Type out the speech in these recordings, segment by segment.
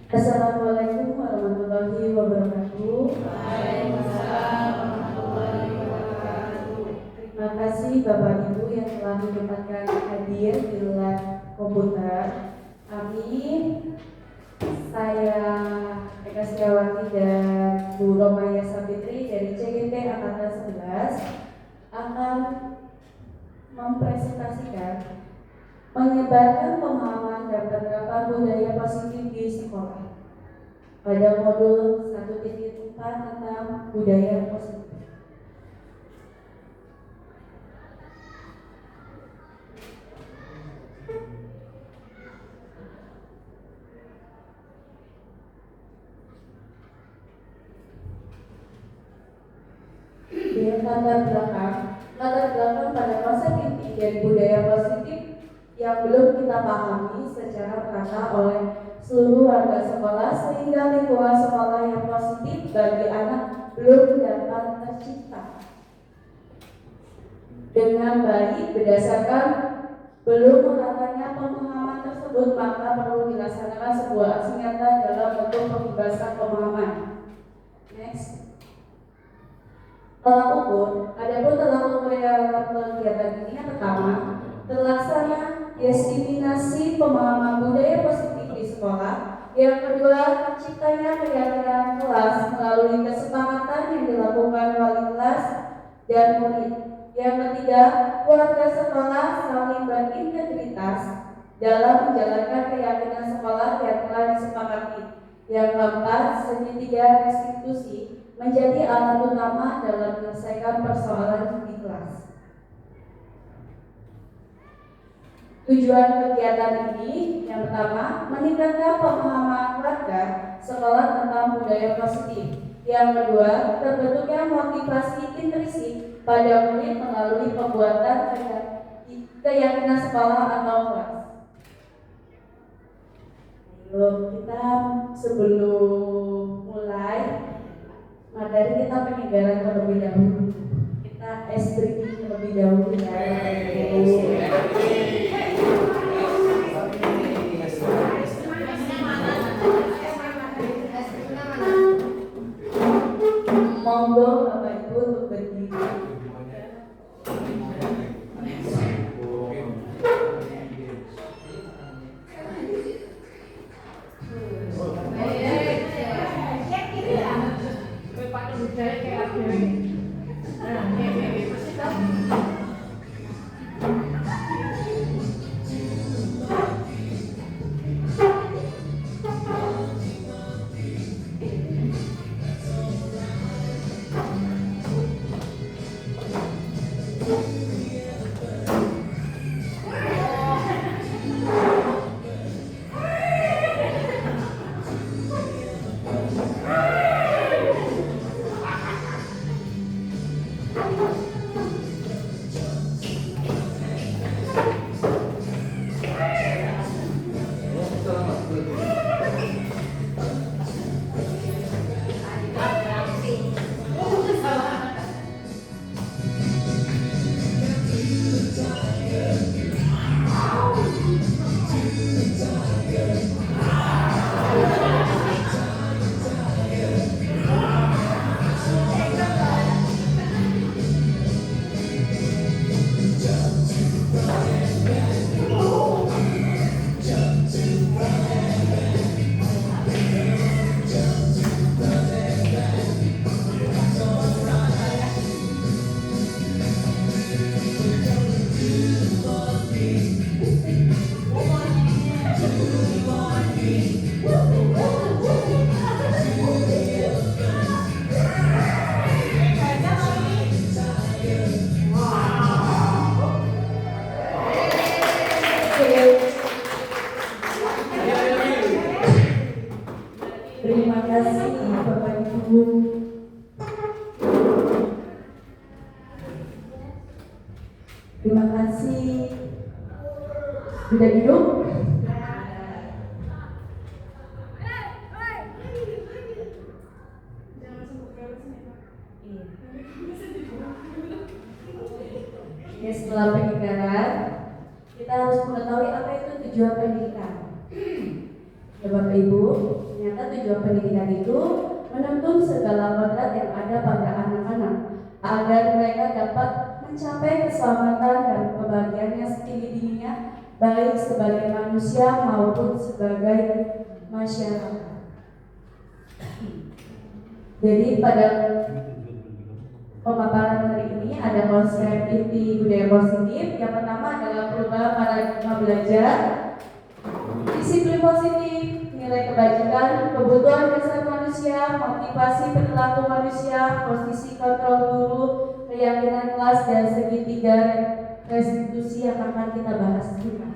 Assalamualaikum warahmatullahi wabarakatuh. Waalaikumsalam warahmatullahi wabarakatuh. Terima kasih Bapak Ibu yang telah menyempatkan hadir di live komputer. Kami, saya Eka Setiawati dan Bu Romaya Sabitri dari CGT Angkatan 11 akan mempresentasikan menyebarkan pemahaman dan penerapan budaya positif di sekolah pada modul 1.4 tentang budaya positif. Dengan latar belakang pada konsep inti dari budaya positif yang belum kita pahami secara merata oleh seluruh warga sekolah, sehingga lingkungan sekolah yang positif bagi anak belum dapat tercipta dengan baik. Berdasarkan belum meratanya pemahaman tersebut, maka perlu dilaksanakan sebuah aksi nyata dalam bentuk pembebasan pemahaman. Next. Tolak ukur. Adapun tolak ukur dalam kegiatan ini yang pertama, terlaksana diseminasi pemahaman budaya positif di sekolah. Yang kedua, terciptanya kegiatan kelas melalui kesepakatan yang dilakukan wali kelas dan murid. Yang ketiga, warga sekolah saling berintegritas dalam menjalankan keyakinan sekolah yang telah disepakati. Yang keempat, segitiga restitusi menjadi alat utama dalam menyelesaikan persoalan di kelas. Tujuan kegiatan ini yang pertama, meningkatkan pemahaman warga sekolah tentang budaya positif. Yang kedua, terbentuknya motivasi intrinsik pada murid melalui pembuatan keyakinan sekolah atau kelas. Kita sebelum mulai materi, kita penyegaran terlebih dahulu. Kita S3 terlebih dahulu ya. Monggo Bapak Ibu untuk berdiri. Terima kasih Bapak Ibu. Terima kasih. Sudah duduk? Ya, setelah penyegaran, kita harus mengetahui apa itu tujuan pendidikan. Ya Bapak Ibu, tujuan pendidikan itu menuntun segala kodrat yang ada pada anak-anak agar mereka dapat mencapai keselamatan dan kebahagiaan yang setinggi-tingginya baik sebagai manusia maupun sebagai masyarakat. Jadi pada pemaparan hari ini ada konsep inti budaya positif. Yang pertama adalah perubahan paradigma belajar, disiplin positif, nilai kebajikan, kebutuhan dasar manusia, motivasi perilaku manusia, posisi kontrol guru, keyakinan kelas, dan segitiga restitusi yang akan kita bahas juga.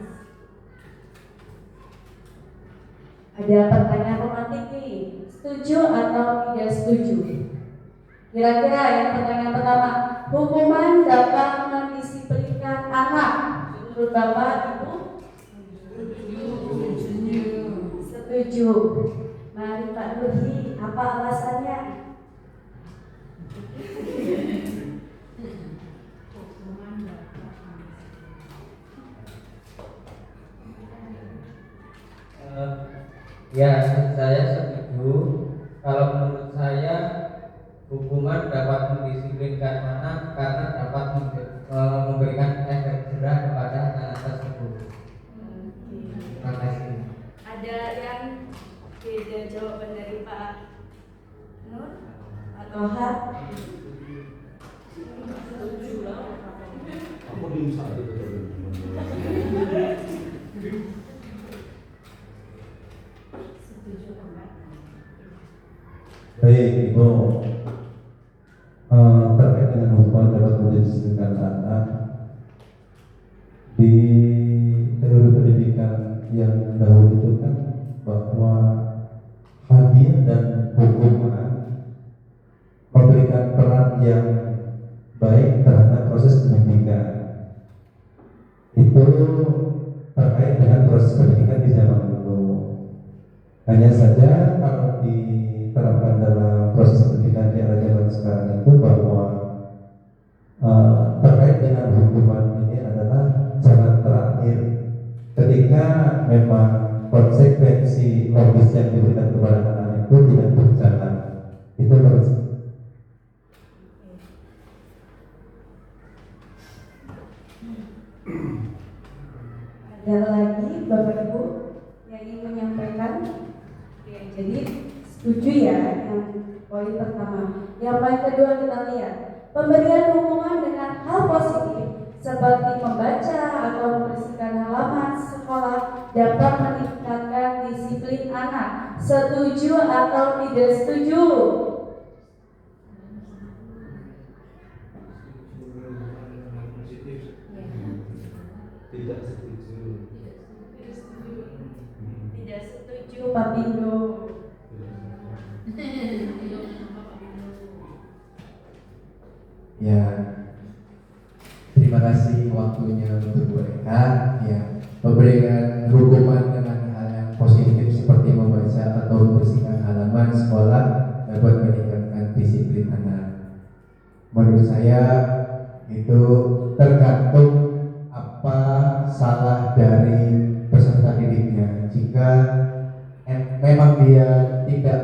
Ada pertanyaan romantik nih, setuju atau tidak setuju? Kira-kira yang pertanyaan pertama, hukuman dapat mendisiplinkan anak. Menurut Bapak, Ibu? Setuju. Mari Pak Nurhi, apa alasannya? Ya, saya setuju. Kalau menurut saya, hukuman dapat mendisiplinkan anak karena dapat memberikan efek jerah kepada anak tersebut. Terima kasih. Ada yang beda jawaban dari Pak Nur atau Har? Aku belum satu. Baik, Ibu, terkait dengan hukuman dapat mendisiplinkan anak di teori pendidikan yang dahulu itu kan bahwa hadiah dan hukuman memberikan peran yang baik terhadap proses pendidikan. Itu terkait dengan proses pendidikan di zaman dulu. Hanya saja kalau diterapkan dalam proses pendidikan di era zaman sekarang itu bahwa terkait dengan hukuman ini adalah jalan terakhir ketika memang konsekuensi logis yang diberikan kepada anak itu tidak berjalan. Itu menurut saya. Ada lagi Bapak Ibu yang ingin menyampaikan? Ya, jadi setuju ya yang poin pertama. Yang poin kedua kita lihat pemberian hukuman dengan hal positif seperti membaca atau membersihkan halaman sekolah dapat meningkatkan disiplin anak. Setuju atau tidak setuju? Tidak setuju. Tidak setuju Pak Bindo. Ya, terima kasih waktunya untuk Bu Eka. Ya, memberikan hukuman dengan hal yang positif seperti membaca atau membersihkan halaman sekolah dapat meningkatkan disiplin anak. Menurut saya itu tergantung apa salah dari peserta didiknya. Jika memang dia tidak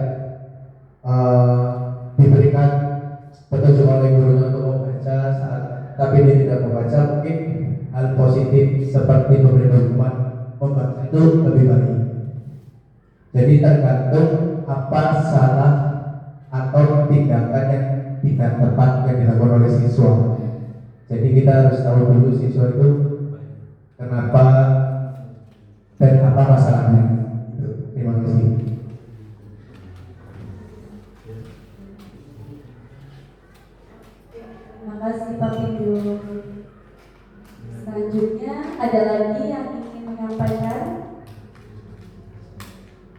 diberikan petunjuk oleh gurunya untuk membaca tapi dia tidak membaca, mungkin hal positif seperti memberi hukuman membaca itu lebih baik. Jadi tergantung apa salah atau tindakan yang tidak tepat yang dilakukan oleh siswa. Jadi kita harus tahu dulu siswa itu kenapa dan apa masalahnya. Terima kasih. Terima kasih Pak Pindu. Selanjutnya ada lagi yang ingin menyampaikan?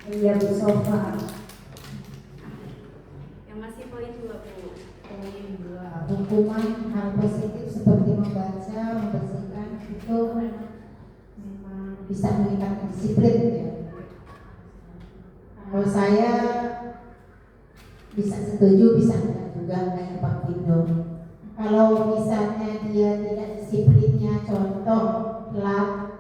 Iya Bu Sofa. Yang masih poin 2 Bu. Poin 2, hukuman hal positif seperti membaca, membersihkan itu memang bisa meningkatkan disiplin ya. Kalau saya bisa setuju, bisa enggak juga kayak Pak Pindo. Kalau misalnya dia tidak disiplinnya, contoh telat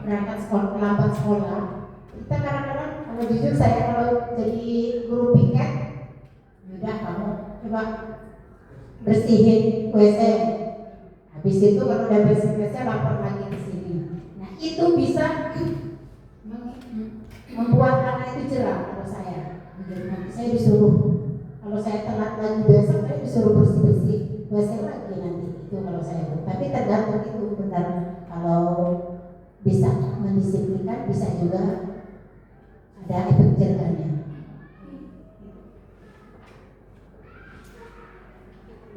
berangkat sekolah, lambat sekolah, Kita kadang-kadang kalau jujur saya kalau jadi guru piket, udah kamu coba bersihin WC. Habis itu kalau udah bersih WC lapor lagi ke sini. Nah itu bisa membuat anak itu jerah kalau saya. Nanti saya disuruh, kalau saya telat lagi besok saya disuruh bersih-bersih WC lagi nanti itu kalau saya. Tapi tergantung itu benar, kalau bisa mendisiplinkan bisa juga ada efek jerahnya.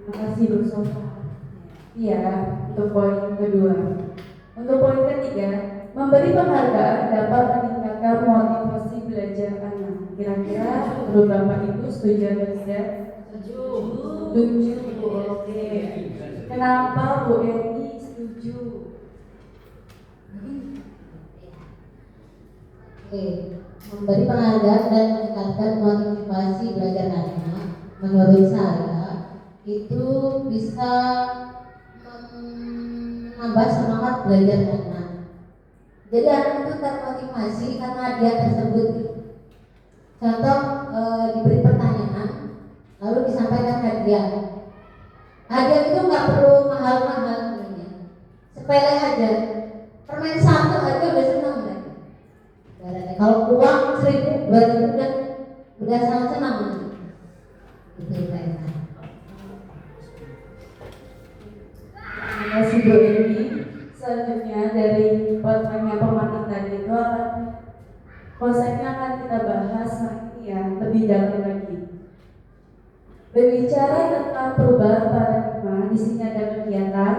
Terima kasih Bu Sofa. Iya, untuk poin kedua. Untuk poin ketiga, memberi penghargaan dapat meningkatkan motivasi belajar anak. Kira-kira menurut Bapak Ibu setuju atau tidak? Setuju. Oke. Kenapa Bu Eni setuju? Oke, memberi penghargaan dan meningkatkan motivasi belajar anak, menurut saya itu bisa menambah semangat belajar anak. Jadi anak itu termotivasi karena dia tersebut. Contoh diberi pertanyaan, lalu disampaikan hadiah. Hadiah itu nggak perlu mahal-mahal sebenarnya, sepele aja. Permen satu aja udah senang deh. Kalau uang 1.000, 2.000 udah sangat senang. Gitu Pak. Terima kasih Bu Eni. Selanjutnya dari pertanyaan pematik tadi itu konsepnya akan kita bahas nanti ya lebih dalam lagi. Berbicara tentang perubahan paradigma, di sini ada kegiatan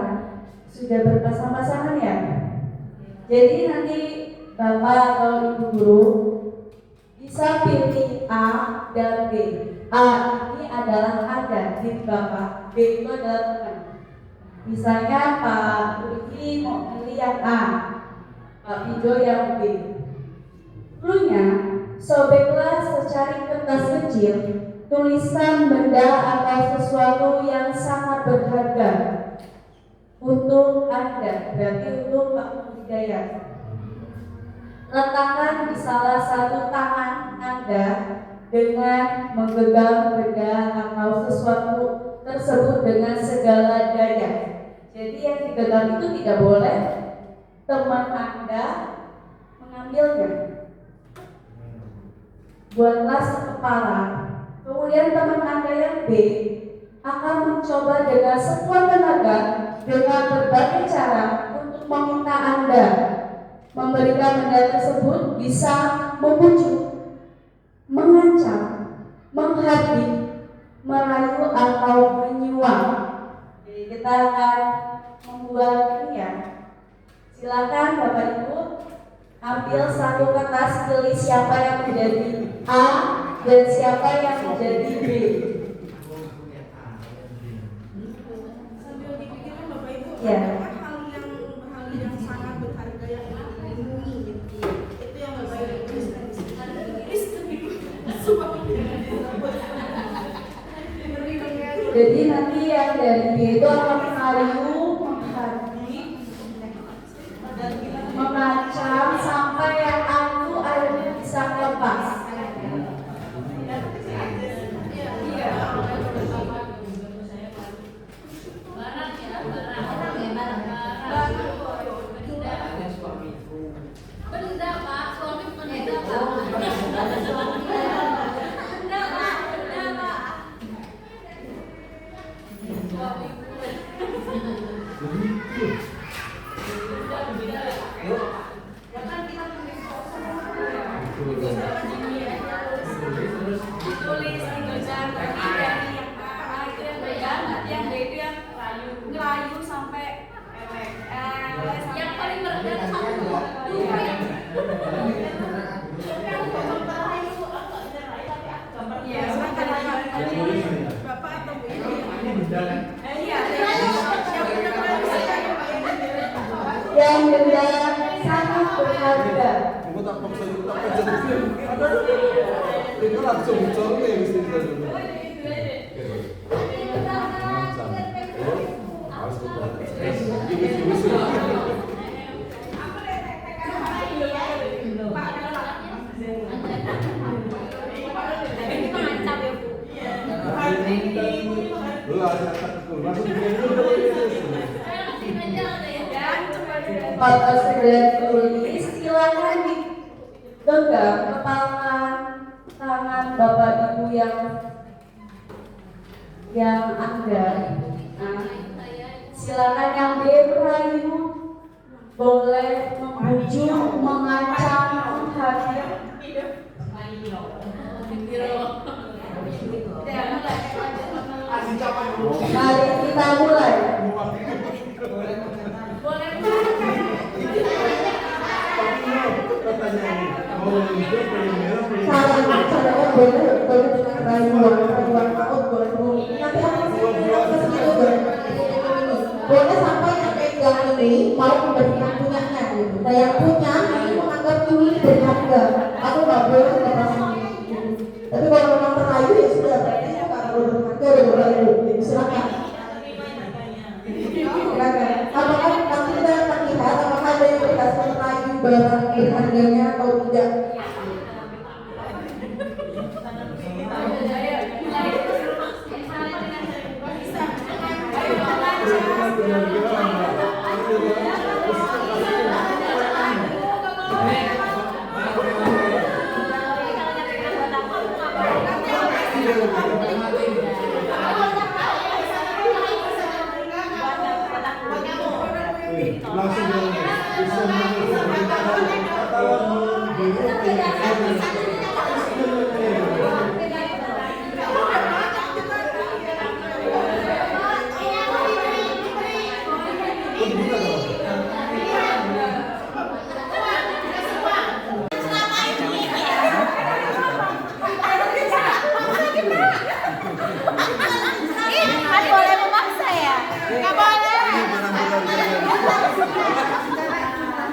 sudah berpasang-pasangan ya. Jadi nanti Bapak atau Ibu guru bisa pilih A dan B. A ini adalah ada diri Bapak, B itu adalah teman. Misalnya Pak Rudi mau pilih yang A, Pak Pijo yang B. Cluenya, sobeklah secari kertas kecil tulisan benda atau sesuatu yang sangat berharga untuk Anda, berarti untuk Pak Hidayat. Letakkan di salah satu tangan Anda dengan menggenggam benda atau sesuatu tersebut dengan segala daya. Jadi yang digenggam itu tidak boleh teman Anda mengambilnya. Buatlah sekepala. Kemudian teman Anda yang B akan mencoba dengan sekuat tenaga dengan berbagai cara untuk meminta Anda memberikan benda tersebut, bisa membujuk, mengancam, menghardik, merayu atau menyuap. Jadi kita akan membuat ini ya. Silakan Bapak Ibu ambil satu kertas, pilih siapa yang menjadi A dan siapa yang menjadi B. Sambil dipikirkan Bapak Ibu, Ya. hal yang sangat berharga yang dilindungi gitu. Itu yang Bapak Ibu tuliskan di sini. Jadi nanti yang dari B itu akan merayu, menghardik, mengancam sampai yang A itu akhirnya bisa lepas. Iya. Benda Pak, suami benda Pak. Benda Pak, benda Pak. Ditulis di kerjaan dari yang A itu yang pegang, nanti yang B itu yang ngerayu sampai elek. Yang paling berat satu. Iya, silakan Bapak atau Bu Ini. Iya, Yang benda sangat berharga. Kamu tak paksa itu tak kerja itu langsung colok ya mesti kita dulu. Harus Pak Kalau sudah ditulis, silakan digenggam kepala tangan bapak ibu yang Anda. Nah, silakan yang B merayu, boleh membujuk, mengancam, menghadir. Mari kita mulai. Caranya boleh dengan rayuan takut boleh dulu. Nanti aku segitu boleh sampai yang pegang ini mau memberikan punyanya gitu. Nah yang punya ini menganggap ini berharga. Aku nggak boleh lepas ini. Tapi kalau memang terayu ya sudah berarti itu nggak perlu berharga udah berayu. Jadi silakan. Apakah nanti kita akan lihat apakah ada yang berhasil merayu barang berharganya atau tidak?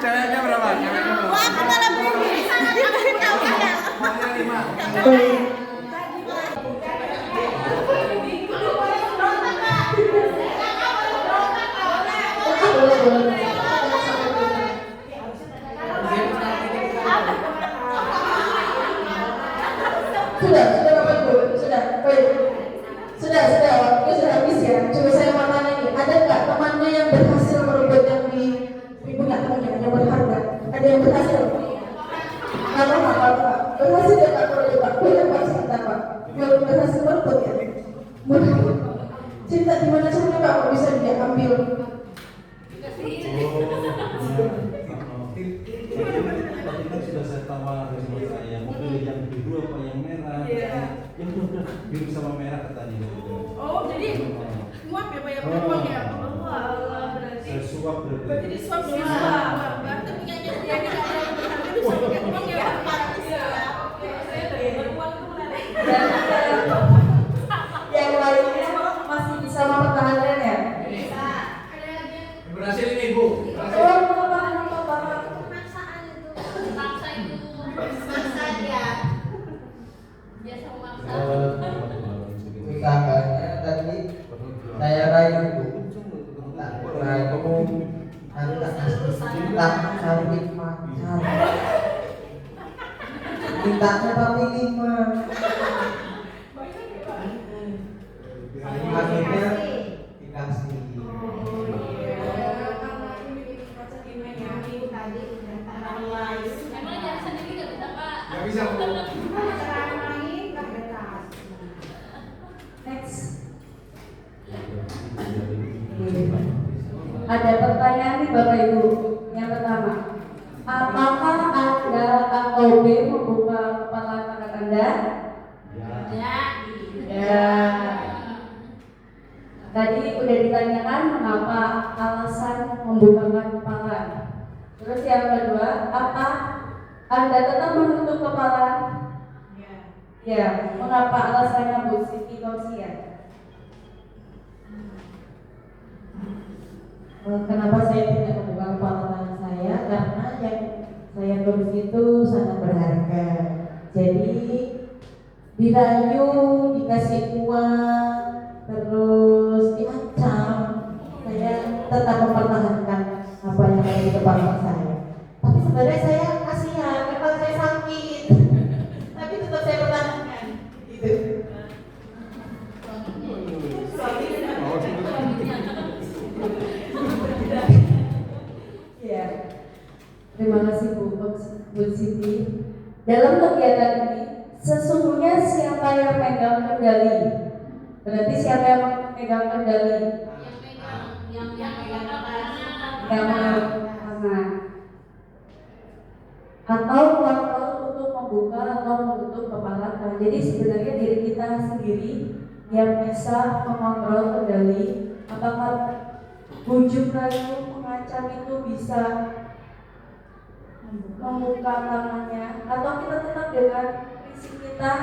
Ceweknya berapa? Sudah, waktu sudah habis ya. Coba saya mau tanya nih, ada nggak temannya yang berhasil merubah yang punya temannya yang berharga? Ada yang berhasil? Nggak apa-apa, Pak. Berhasil ya Pak, kalau Pak. Boleh Pak, sebentar Pak. Kalau berhasil merubah ya. Cerita gimana caranya Pak, kok bisa dia ambil? Tadi kan sudah saya tawarin sama saya, mau pilih yang biru apa yang merah? Yang udah biru sama merah katanya. Oh, jadi muat ya Pak ya, uang ya? Wah, berarti Saya suap berarti. berarti disuap semua. Berarti punyanya dia ini nggak ada yang berharga bisa pakai uang ya Pak? Iya. Saya dari beruang itu menarik. Yang lainnya masih bisa mempertahankan ya? Bisa. Berhasil ini Bu. Oh, apa? Pemaksaan itu. Paksa itu. Pemaksaan ya. Biasa memaksa. Tetangganya tadi saya rayu Bu. Rayu anak cari pacar. Mintanya tapi 5. Akhirnya dikasih. Emang jangan sendiri nggak bisa Pak? Nggak bisa Bu. Next. Ada pertanyaan nih Bapak Ibu. Yang pertama, apakah Anda atau B membuka kepala tangan Anda? Ya. Tadi udah ditanyakan mengapa alasan membukakan kepala. Terus yang kedua, apa Anda tetap menutup kepala? Ya. Mengapa alasannya Bu Siti Kausia? Kenapa saya tidak membuka kepala tangan saya? Karena yang saya tulis itu sangat berharga. Jadi dirayu, dikasih uang, terus diancam, saya tetap mempertahankan apa yang ada di kepala saya. Tapi sebenarnya saya kasihan, kepala saya sakit. Tapi tetap saya pertahankan. Gitu. Ya. Terima kasih Bu Siti. Dalam kegiatan ini, sesungguhnya siapa yang megang kendali? Berarti siapa yang megang kendali? yang megang Yang megang tangan. Atau kontrol untuk membuka atau menutup kepala. Nah, jadi sebenarnya diri kita sendiri yang bisa mengontrol kendali. Apakah bujuk rayu mengancam itu bisa membuka tangannya, atau kita tetap dengan prinsip kita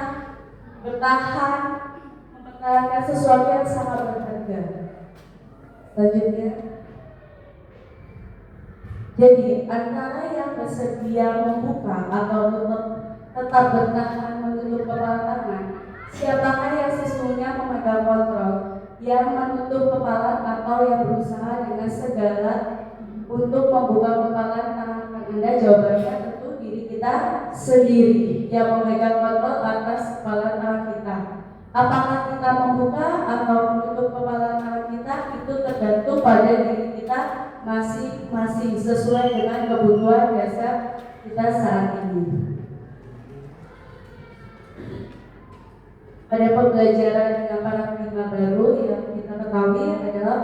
bertahan, mempertahankan sesuatu yang sangat berharga. Selanjutnya, jadi antara yang bersedia membuka atau tetap bertahan menutup kepala tangan, siapakah yang sesungguhnya memegang kontrol, yang menutup kepala atau yang berusaha dengan segala untuk membuka kepala tangan Anda? Jawabannya tentu diri kita sendiri yang memegang kontrol atas kepala tangan kita. Apakah kita membuka atau menutup kepala tangan kita, itu tergantung pada diri kita masing-masing sesuai dengan kebutuhan dasar kita saat ini. Pada pembelajaran dengan paradigma baru yang kita ketahui adalah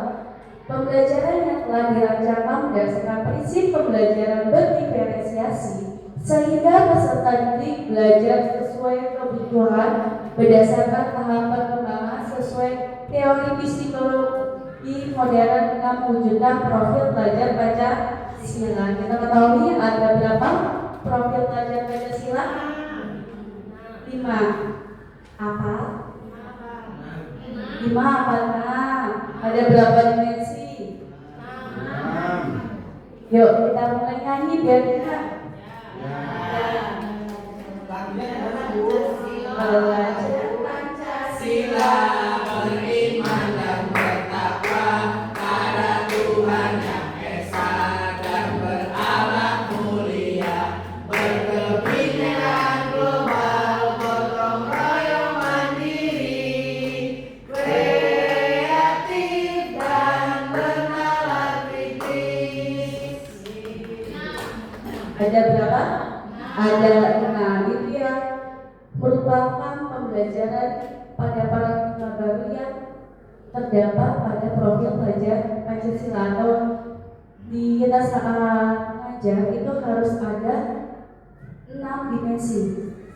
pembelajaran yang telah dirancangkan berdasarkan prinsip pembelajaran berdiferensiasi, sehingga peserta didik belajar sesuai kebutuhan berdasarkan tahap perkembangan sesuai teori psikologi modern dengan mewujudkan profil pelajar Pancasila. Kita ketahui ada berapa profil pelajar Pancasila? 5. Apa? 5 apa? 6. Ada berapa dimensi? 6. Yuk kita mulai nyanyi biar kita belajar Pancasila, beriman dan bertakwa pada Tuhan yang esa dan berakhlak mulia, berkebinekaan global, gotong royong mandiri, kreatif dan bernalar kritis. Ada berapa? Ada 6. Itu yang merupakan pembelajaran pada paradigma baru yang terdapat pada profil pelajar Pancasila, atau di kita saat mengajar itu harus ada 6 dimensi,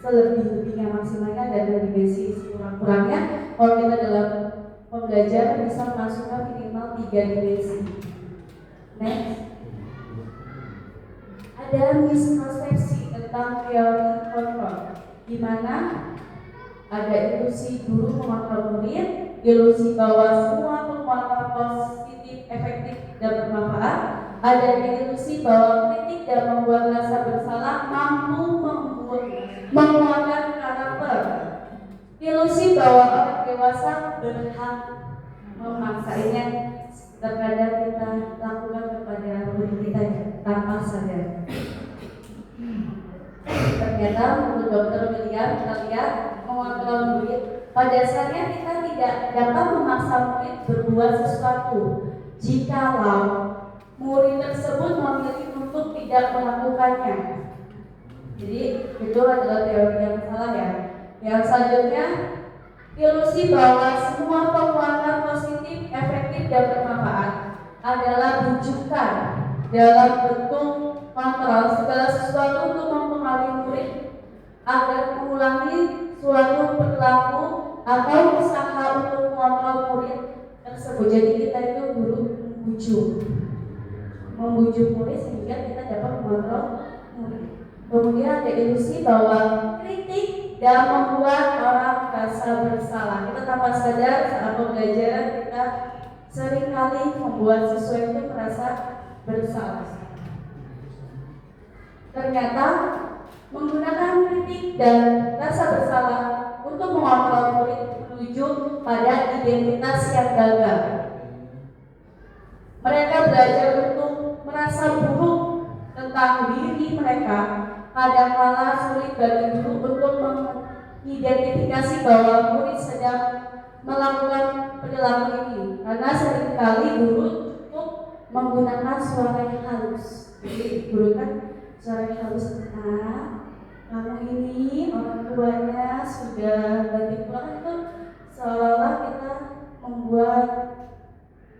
selebih-lebihnya maksimalnya ada 2 dimensi, kurang-kurangnya kalau kita dalam pembelajaran bisa masukkan minimal 3 dimensi. Next, ada miskonsepsi tentang teori kontrol, di mana ada ilusi guru mengontrol murid, ilusi bahwa semua penguatan positif, efektif, dan bermanfaat. Ada ilusi bahwa kritik dan membuat rasa bersalah mampu menguatkan karakter. Ilusi bahwa orang dewasa berhak memaksa. Ini terkadang kita lakukan kepada murid kita tanpa sadar. Ternyata menurut Dr. William, kita lihat mengontrol murid, pada dasarnya kita tidak dapat memaksa murid berbuat sesuatu jikalau murid tersebut memilih untuk tidak melakukannya. Jadi itu adalah teori yang salah ya. Yang selanjutnya, ilusi bahwa semua penguatan positif, efektif, dan bermanfaat adalah bujukan dalam bentuk kontrol segala sesuatu untuk mempengaruhi murid agar mengulangi suatu perilaku atau usaha untuk mengontrol murid tersebut. Jadi kita itu guru membujuk murid sehingga kita dapat mengontrol murid. Kemudian ada ilusi bahwa kritik dan membuat orang merasa bersalah. Kita tanpa sadar saat pembelajaran kita seringkali membuat siswa itu merasa bersalah. Ternyata menggunakan kritik dan rasa bersalah untuk mengontrol murid menuju pada identitas yang gagal. Mereka belajar untuk merasa buruk tentang diri mereka. Kadang-kala sulit bagi guru untuk mengidentifikasi bahwa murid sedang melakukan perilaku ini, karena seringkali guru cukup menggunakan suara yang halus. Jadi guru kan suaranya halus, kamu ini orang tuanya sudah ganti pulang, itu seolah-olah kita membuat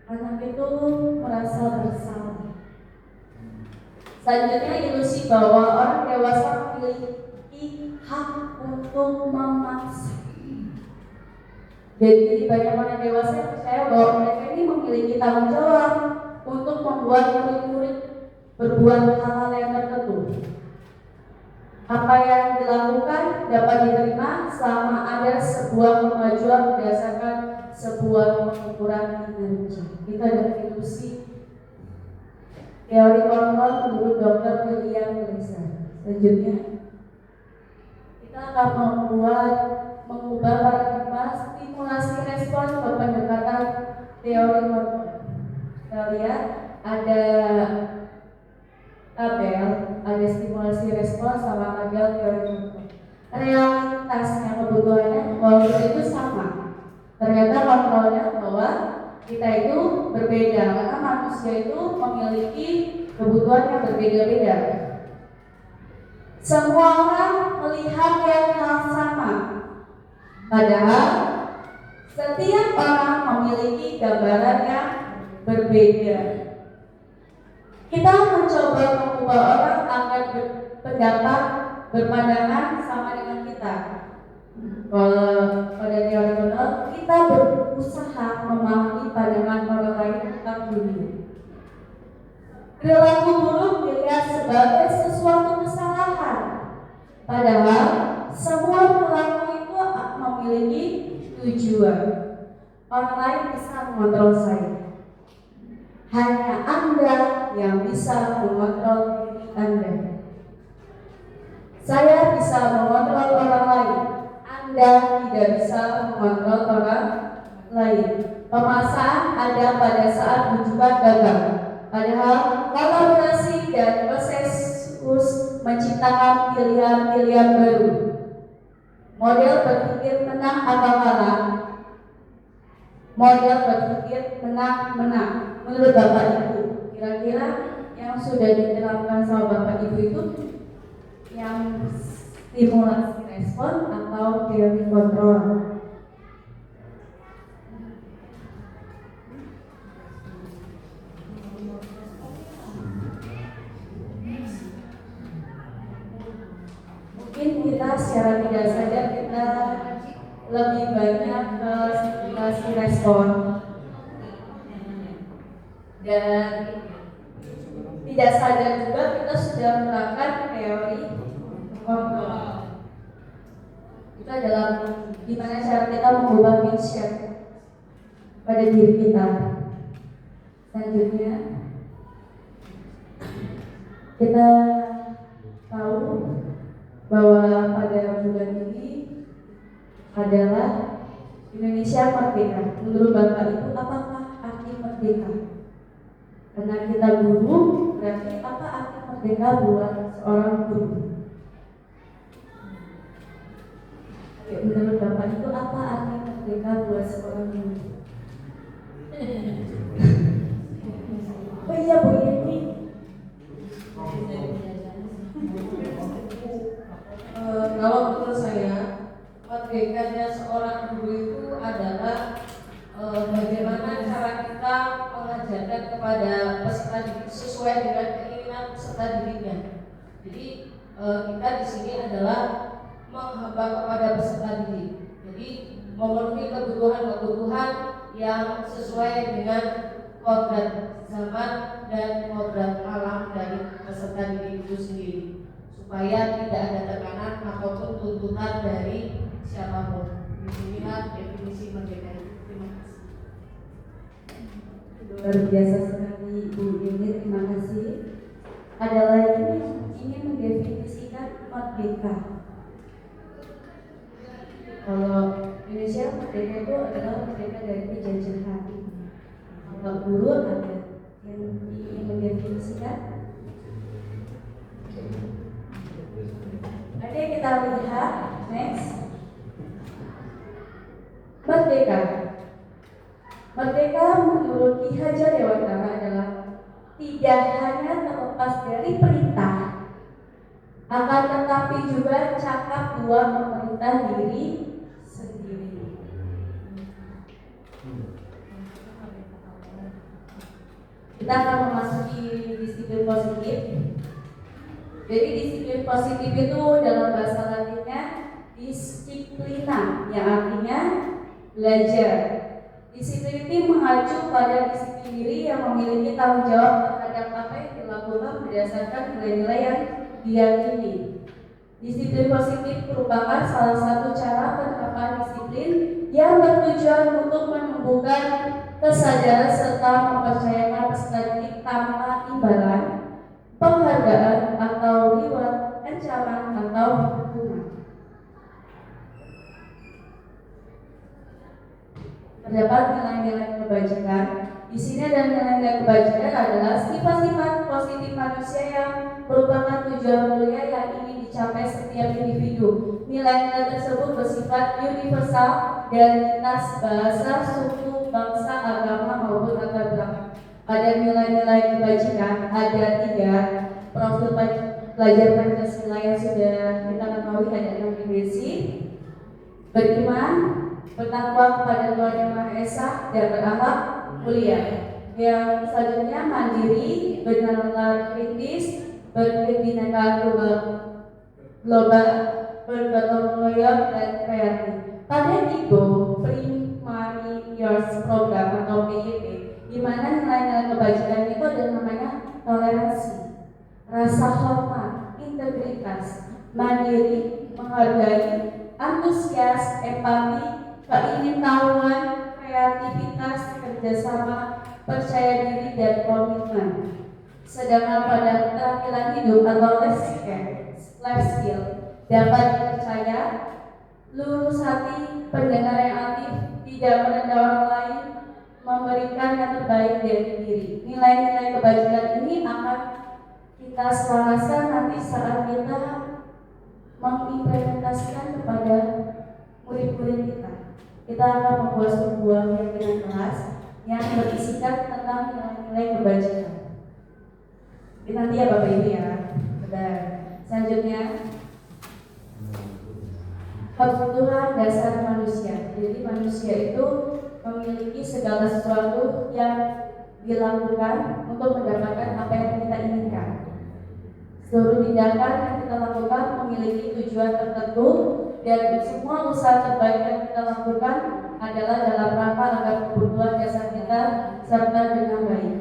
anak itu merasa bersalah. Selanjutnya ilusi bahwa orang dewasa memiliki hak untuk memaksa. Jadi banyak orang dewasa yang percaya bahwa mereka ini memiliki tanggung jawab untuk membuat murid-murid berbuat hal-hal yang tertentu. Apa yang dilakukan dapat diterima selama ada sebuah kemajuan berdasarkan sebuah pengukuran kinerja. Kita ada ilusi teori kontrol menurut Dr. William Glasser. Selanjutnya kita akan mengubah paradigma stimulasi respon ke pendekatan teori kontrol. Kita lihat ada tabel, ada stimulasi respon sama tabel teori kontrol. Realitasnya kebutuhannya walaupun itu sama, ternyata kontrolnya bahwa kita itu berbeda karena manusia itu memiliki kebutuhan yang berbeda-beda. Semua orang melihat yang hal sama, padahal setiap orang memiliki gambaran yang berbeda. Kita mencoba mengubah orang agar berpendapat berpandangan sama dengan kita. Kalau pada teori kontrol, kita berusaha memahami pandangan orang lain tentang dunia. Perilaku buruk dilihat sebagai sesuatu kesalahan, padahal semua perilaku itu memiliki tujuan. Orang lain bisa mengontrol saya. Hanya Anda yang bisa mengontrol diri Anda. Saya bisa mengontrol orang lain. Anda tidak bisa mengontrol orang lain. Pemaksaan ada pada saat tujuan gagal. Padahal kolaborasi dan konsensus menciptakan pilihan-pilihan baru. Model berpikir menang atau kalah. Model berpikir menang-menang. Menurut Bapak Ibu, kira-kira yang sudah diterapkan sama Bapak Ibu itu yang stimulasi respon atau teori kontrol? Mungkin kita secara tidak sadar kita lebih banyak ke stimulasi respon dan tidak sadar juga kita sudah menerapkan teori kontrol. Itu adalah gimana cara kita mengubah mindset pada diri kita. Selanjutnya kita tahu bahwa pada bulan ini adalah Indonesia merdeka. Menurut Bapak Ibu, apakah arti merdeka? Karena kita guru, berarti apa arti merdeka buat seorang guru? Menurut Bapak itu apa arti merdeka buat seorang guru? Oh iya Bu Yeni. Kalau menurut saya merdekanya seorang guru itu adalah bagaimana cara kita mengajarkan kepada peserta didik sesuai dengan keinginan peserta didiknya. Jadi kita di sini adalah menghamba kepada peserta didik. Jadi memenuhi kebutuhan-kebutuhan yang sesuai dengan kodrat zaman dan kodrat alam dari peserta didik itu sendiri, supaya tidak ada tekanan ataupun tuntutan dari siapapun. Disinilah definisi merdeka itu. Terima kasih. Luar biasa sekali Bu Yeni, terima kasih. Ada lagi yang ingin mendefinisikan merdeka. Kalau Indonesia merdeka itu adalah merdeka dari penjajahan. Kalau guru ada yang ingin mendefinisikan? Ada yang kita lihat next. Merdeka. Merdeka menurut Ki Hajar Dewantara adalah tidak hanya terlepas dari perintah, Akan tetapi juga cakap dua memerintah diri sendiri. Kita akan memasuki disiplin positif. Jadi disiplin positif itu dalam bahasa Latinnya disiplina, yang artinya belajar. Disiplin ini mengacu pada disiplin diri yang memiliki tanggung jawab terhadap apa yang dilakukan berdasarkan nilai-nilai yang diyakini. Disiplin positif merupakan salah satu cara penerapan disiplin yang bertujuan untuk menumbuhkan kesadaran serta mempercayakan peserta didik tanpa imbalan, penghargaan atau reward, ancaman atau hukuman. Terdapat nilai-nilai kebajikan. Di sini ada nilai-nilai kebajikan adalah sifat-sifat positif manusia yang merupakan tujuan mulia yang ingin dicapai setiap individu. Nilai-nilai tersebut bersifat universal dan lintas bahasa, suku, bangsa, agama maupun latar belakang. Pada nilai-nilai kebajikan ada 3 profil pelajar Pancasila yang sudah kita ketahui, ada 6 dimensi: beriman, bertakwa kepada Tuhan Yang Maha Esa, dan berakhlak mulia. Yang selanjutnya mandiri, bernalar kritis, berkebinekaan global, bergotong royong, dan kreatif. Pada tipe Primary Years Program atau PYP, di mana nilai-nilai kebajikan itu ada namanya toleransi, rasa hormat, integritas, mandiri, menghargai, antusias, empati, keingintahuan, kreativitas, kerjasama, percaya diri, dan komitmen. Sedangkan pada keterampilan hidup atau life skill dapat dipercaya, lurus hati, pendengar yang aktif, tidak merendah orang lain, memberikan yang terbaik dari diri. Nilai-nilai kebajikan ini akan kita selaraskan nanti saat kita mengimplementasikan kepada murid-murid kita. Kita akan membuat sebuah keyakinan kelas yang berisikan tentang nilai-nilai kebajikan. Ini nanti ya Bapak Ibu ya. Benar. Selanjutnya, kebutuhan dasar manusia. Jadi manusia itu memiliki segala sesuatu yang dilakukan untuk mendapatkan apa yang kita inginkan. Seluruh tindakan yang kita lakukan memiliki tujuan tertentu, dan semua usaha terbaik yang kita lakukan adalah dalam rangka agar kebutuhan dasar kita serta dengan baik.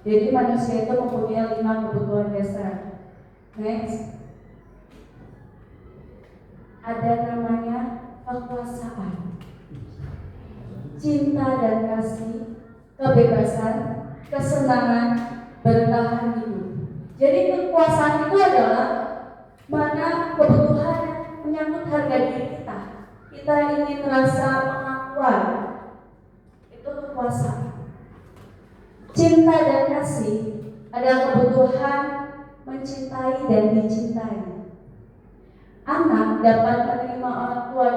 Jadi manusia itu mempunyai 5 kebutuhan dasar. Next, ada namanya kekuasaan, cinta dan kasih, kebebasan, kesenangan, bertahan hidup. Jadi kekuasaan itu adalah mana kebutuhan menyangkut harga diri kita. Kita ingin merasa pengakuan, itu kekuasaan. Cinta dan kasih adalah kebutuhan mencintai dan dicintai. Anak dapat menerima orang tua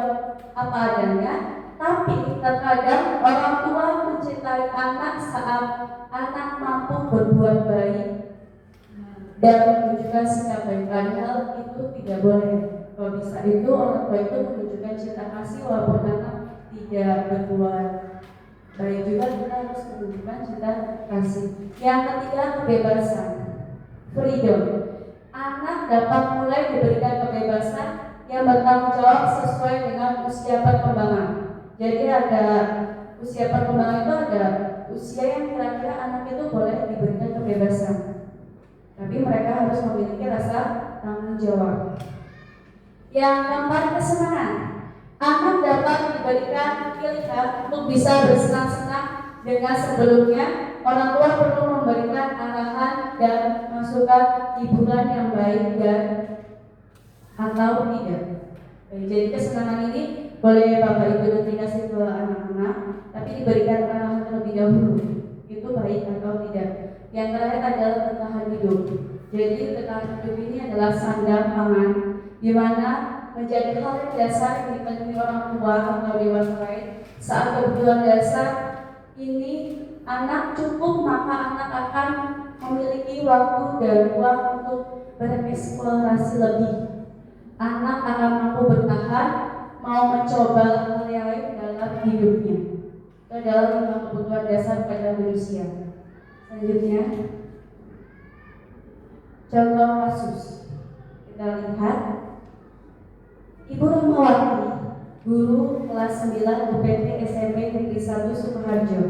apa adanya, tapi terkadang orang tua mencintai anak saat anak mampu berbuat baik dan menunjukkan sikap baik. Padahal itu tidak boleh. Kalau bisa itu orang tua itu menunjukkan cinta kasih walaupun anak tidak berbuat baik juga, kita harus menunjukkan cinta kasih. Yang ketiga, kebebasan, freedom. Anak dapat mulai diberikan kebebasan yang bertanggung jawab sesuai dengan usia perkembangan. Jadi ada usia perkembangan itu ada usia yang kira-kira anak itu boleh diberikan kebebasan, tapi mereka harus memiliki rasa tanggung jawab. Yang keempat, kesenangan. Anak dapat diberikan pilihan untuk bisa bersenang-senang dengan sebelumnya orang tua perlu memberikan arahan dan masukan hiburan yang baik dan atau tidak. Jadi kesenangan ini boleh Bapak Ibu nanti kasih ke anak-anak, tapi diberikan arahan terlebih dahulu, itu baik atau tidak. Yang terakhir adalah bertahan hidup. Jadi bertahan hidup ini adalah sandang pangan, di mana menjadi hal yang dasar yang dipenuhi orang tua atau dewasa lain. Saat kebutuhan dasar ini anak cukup, maka anak akan memiliki waktu dan ruang untuk bereksplorasi lebih. Anak akan mampu bertahan, mau mencoba hal yang lain dalam hidupnya. Itu adalah 5 kebutuhan dasar pada manusia. Selanjutnya, contoh kasus. Kita lihat Ibu Rahmawati, guru kelas 9 UPT SMP Negeri 1 Sukoharjo,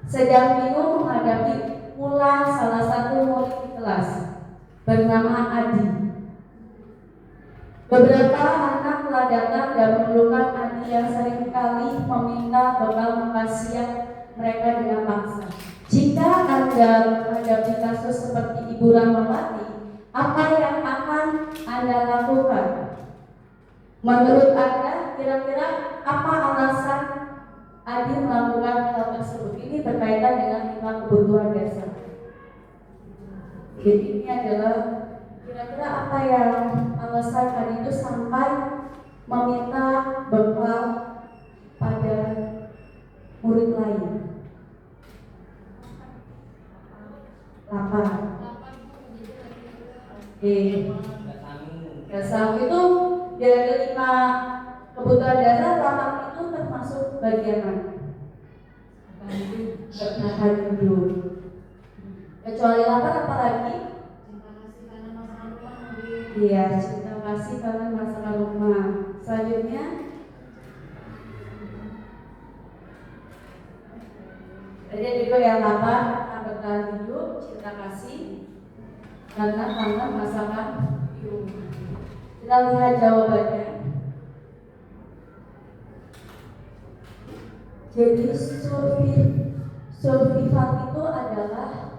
sedang bingung menghadapi pula salah satu murid di kelas bernama Adi. Beberapa anak telah datang dan mengeluhkan Adi yang seringkali meminta bekal makan siang mereka dengan paksa. Jika Anda menghadapi kasus seperti Ibu Rahmawati, apa yang akan Anda lakukan? Menurut Anda, kira-kira apa alasan Adi melakukan hal tersebut? Ini berkaitan dengan 5 kebutuhan dasar. Jadi ini adalah kira-kira apa yang alasan Adi itu sampai meminta bekal pada murid lain. Lapar. Dasar itu dari 5 kebutuhan dasar, lapar itu termasuk bagian mana? Bertahan hidup. Kecuali lapar apa lagi? Iya, cinta kasih karena masakan rumah. Selanjutnya, ada juga yang lapar karena bertahan hidup, cinta kasih karena kangen masakan di rumah. Kita lihat jawabannya. Jadi survival itu adalah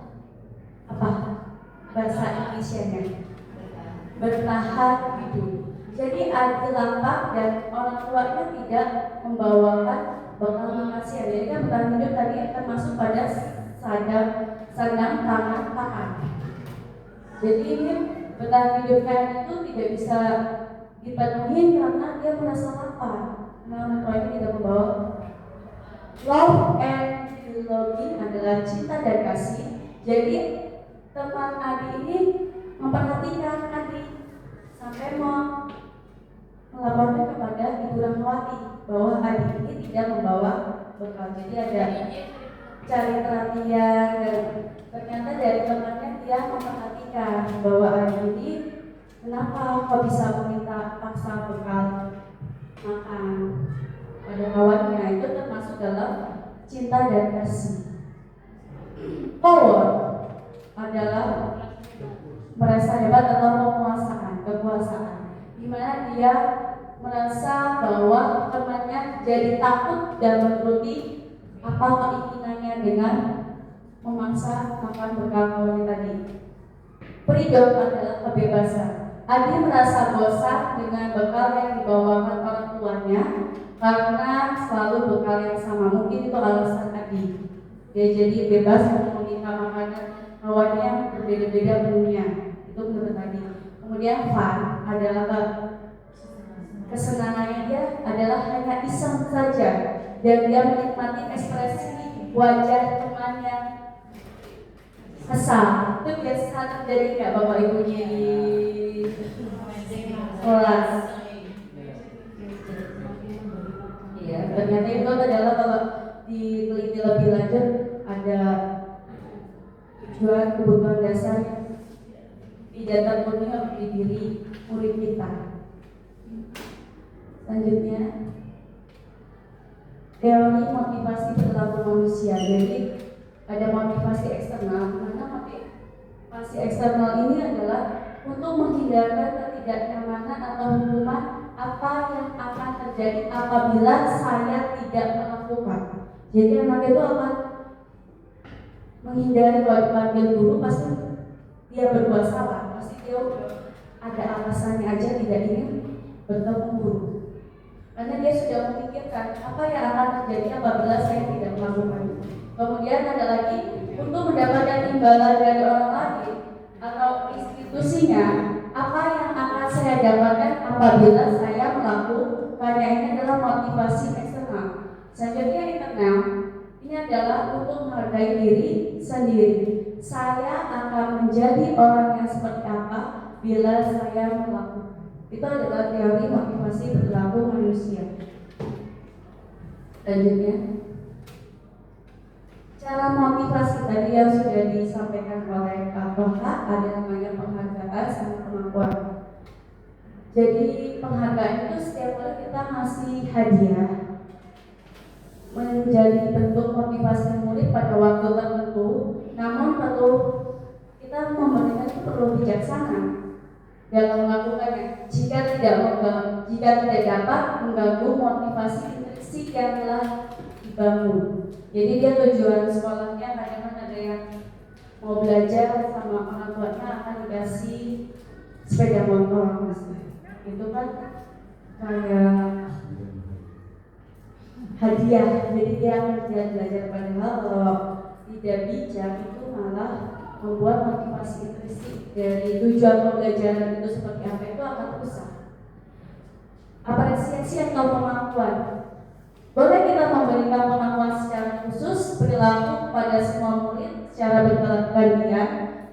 apa? Bahasa Indonesia-nya bertahan hidup. Jadi Adi lapar dan orang tuanya tidak membawakan bekal makan siang. Jadi kan bertahan hidup tadi termasuk pada sandang tangan pakan. Jadi ini bertahan hidupnya itu tidak bisa dipenuhi karena dia merasa lapar. Karena orang tuanya tidak membawa. Love and belonging adalah cinta dan kasih. Jadi teman Adi ini memperhatikan Adi sampai melaporkan kepada Ibu Rahmawati bahwa Adi ini tidak membawa bekal. Jadi ada cari perhatian dan ternyata dari temannya dia memperhatikan bahwa Adi ini kenapa kok bisa meminta paksa bekal makan pada kawannya. Itu termasuk dalam cinta dan kasih. Power adalah merasa hebat atau kekuasaan, di mana dia merasa bahwa temannya jadi takut dan menuruti apa keinginannya dengan memaksa makan bekal kawannya tadi. Freedom adalah kebebasan. Adi merasa bosan dengan bekal yang dibawakan orang tuanya karena selalu bekal yang sama. Mungkin itu alasan Adi. Dia jadi bebas untuk meminta makanan kawannya yang berbeda-beda menunya. Itu menurut Adi. Kemudian fun adalah kesenangannya dia adalah hanya iseng saja dan dia menikmati ekspresi wajah temannya kesal. Itu biasa terjadi nggak Bapak Ibu di kelas? Iya, ternyata itu adalah kalau diteliti lebih lanjut ada tujuan kebutuhan dasar tidak terpenuhi di diri murid kita. Selanjutnya, teori motivasi perilaku manusia. Jadi ada motivasi eksternal, karena motivasi eksternal ini adalah untuk menghindarkan ketidaknyamanan atau hukuman apa yang akan terjadi apabila saya tidak melakukan. Jadi anak itu akan menghindari kalau dipanggil guru, pasti dia berbuat salah, pasti dia ada alasannya aja tidak ingin bertemu guru. Karena dia sudah memikirkan apa yang akan terjadi apabila saya tidak melakukan. Kemudian ada lagi untuk mendapatkan imbalan dari orang lain atau institusinya, apa yang akan saya dapatkan apabila saya melakukannya. Ini adalah motivasi eksternal. Selanjutnya internal, ini adalah untuk menghargai diri sendiri. Saya akan menjadi orang yang seperti apa bila saya melakukan. Itu adalah teori motivasi perilaku manusia. Lanjutnya, cara motivasi tadi yang sudah disampaikan oleh Kak Toha ada namanya penghargaan sama kemampuan. Jadi penghargaan itu setiap kali kita ngasih hadiah menjadi bentuk motivasi murid pada waktu tertentu, namun perlu kita memberikan itu perlu bijaksana dalam melakukannya. Jika tidak dapat mengganggu motivasi intrinsik yang telah dibangun. Jadi dia tujuan sekolahnya kadang ada yang mau belajar sama orang tuanya akan dikasih sepeda motor misalnya. Itu kan kayak hadiah, jadi dia akan belajar. Padahal kalau tidak bijak itu malah membuat motivasi intrinsik dari tujuan pembelajaran itu seperti apa itu akan rusak. Apresiasi atau pengakuan, boleh kita memberikan pengakuan secara khusus perilaku pada semua murid secara bergantian,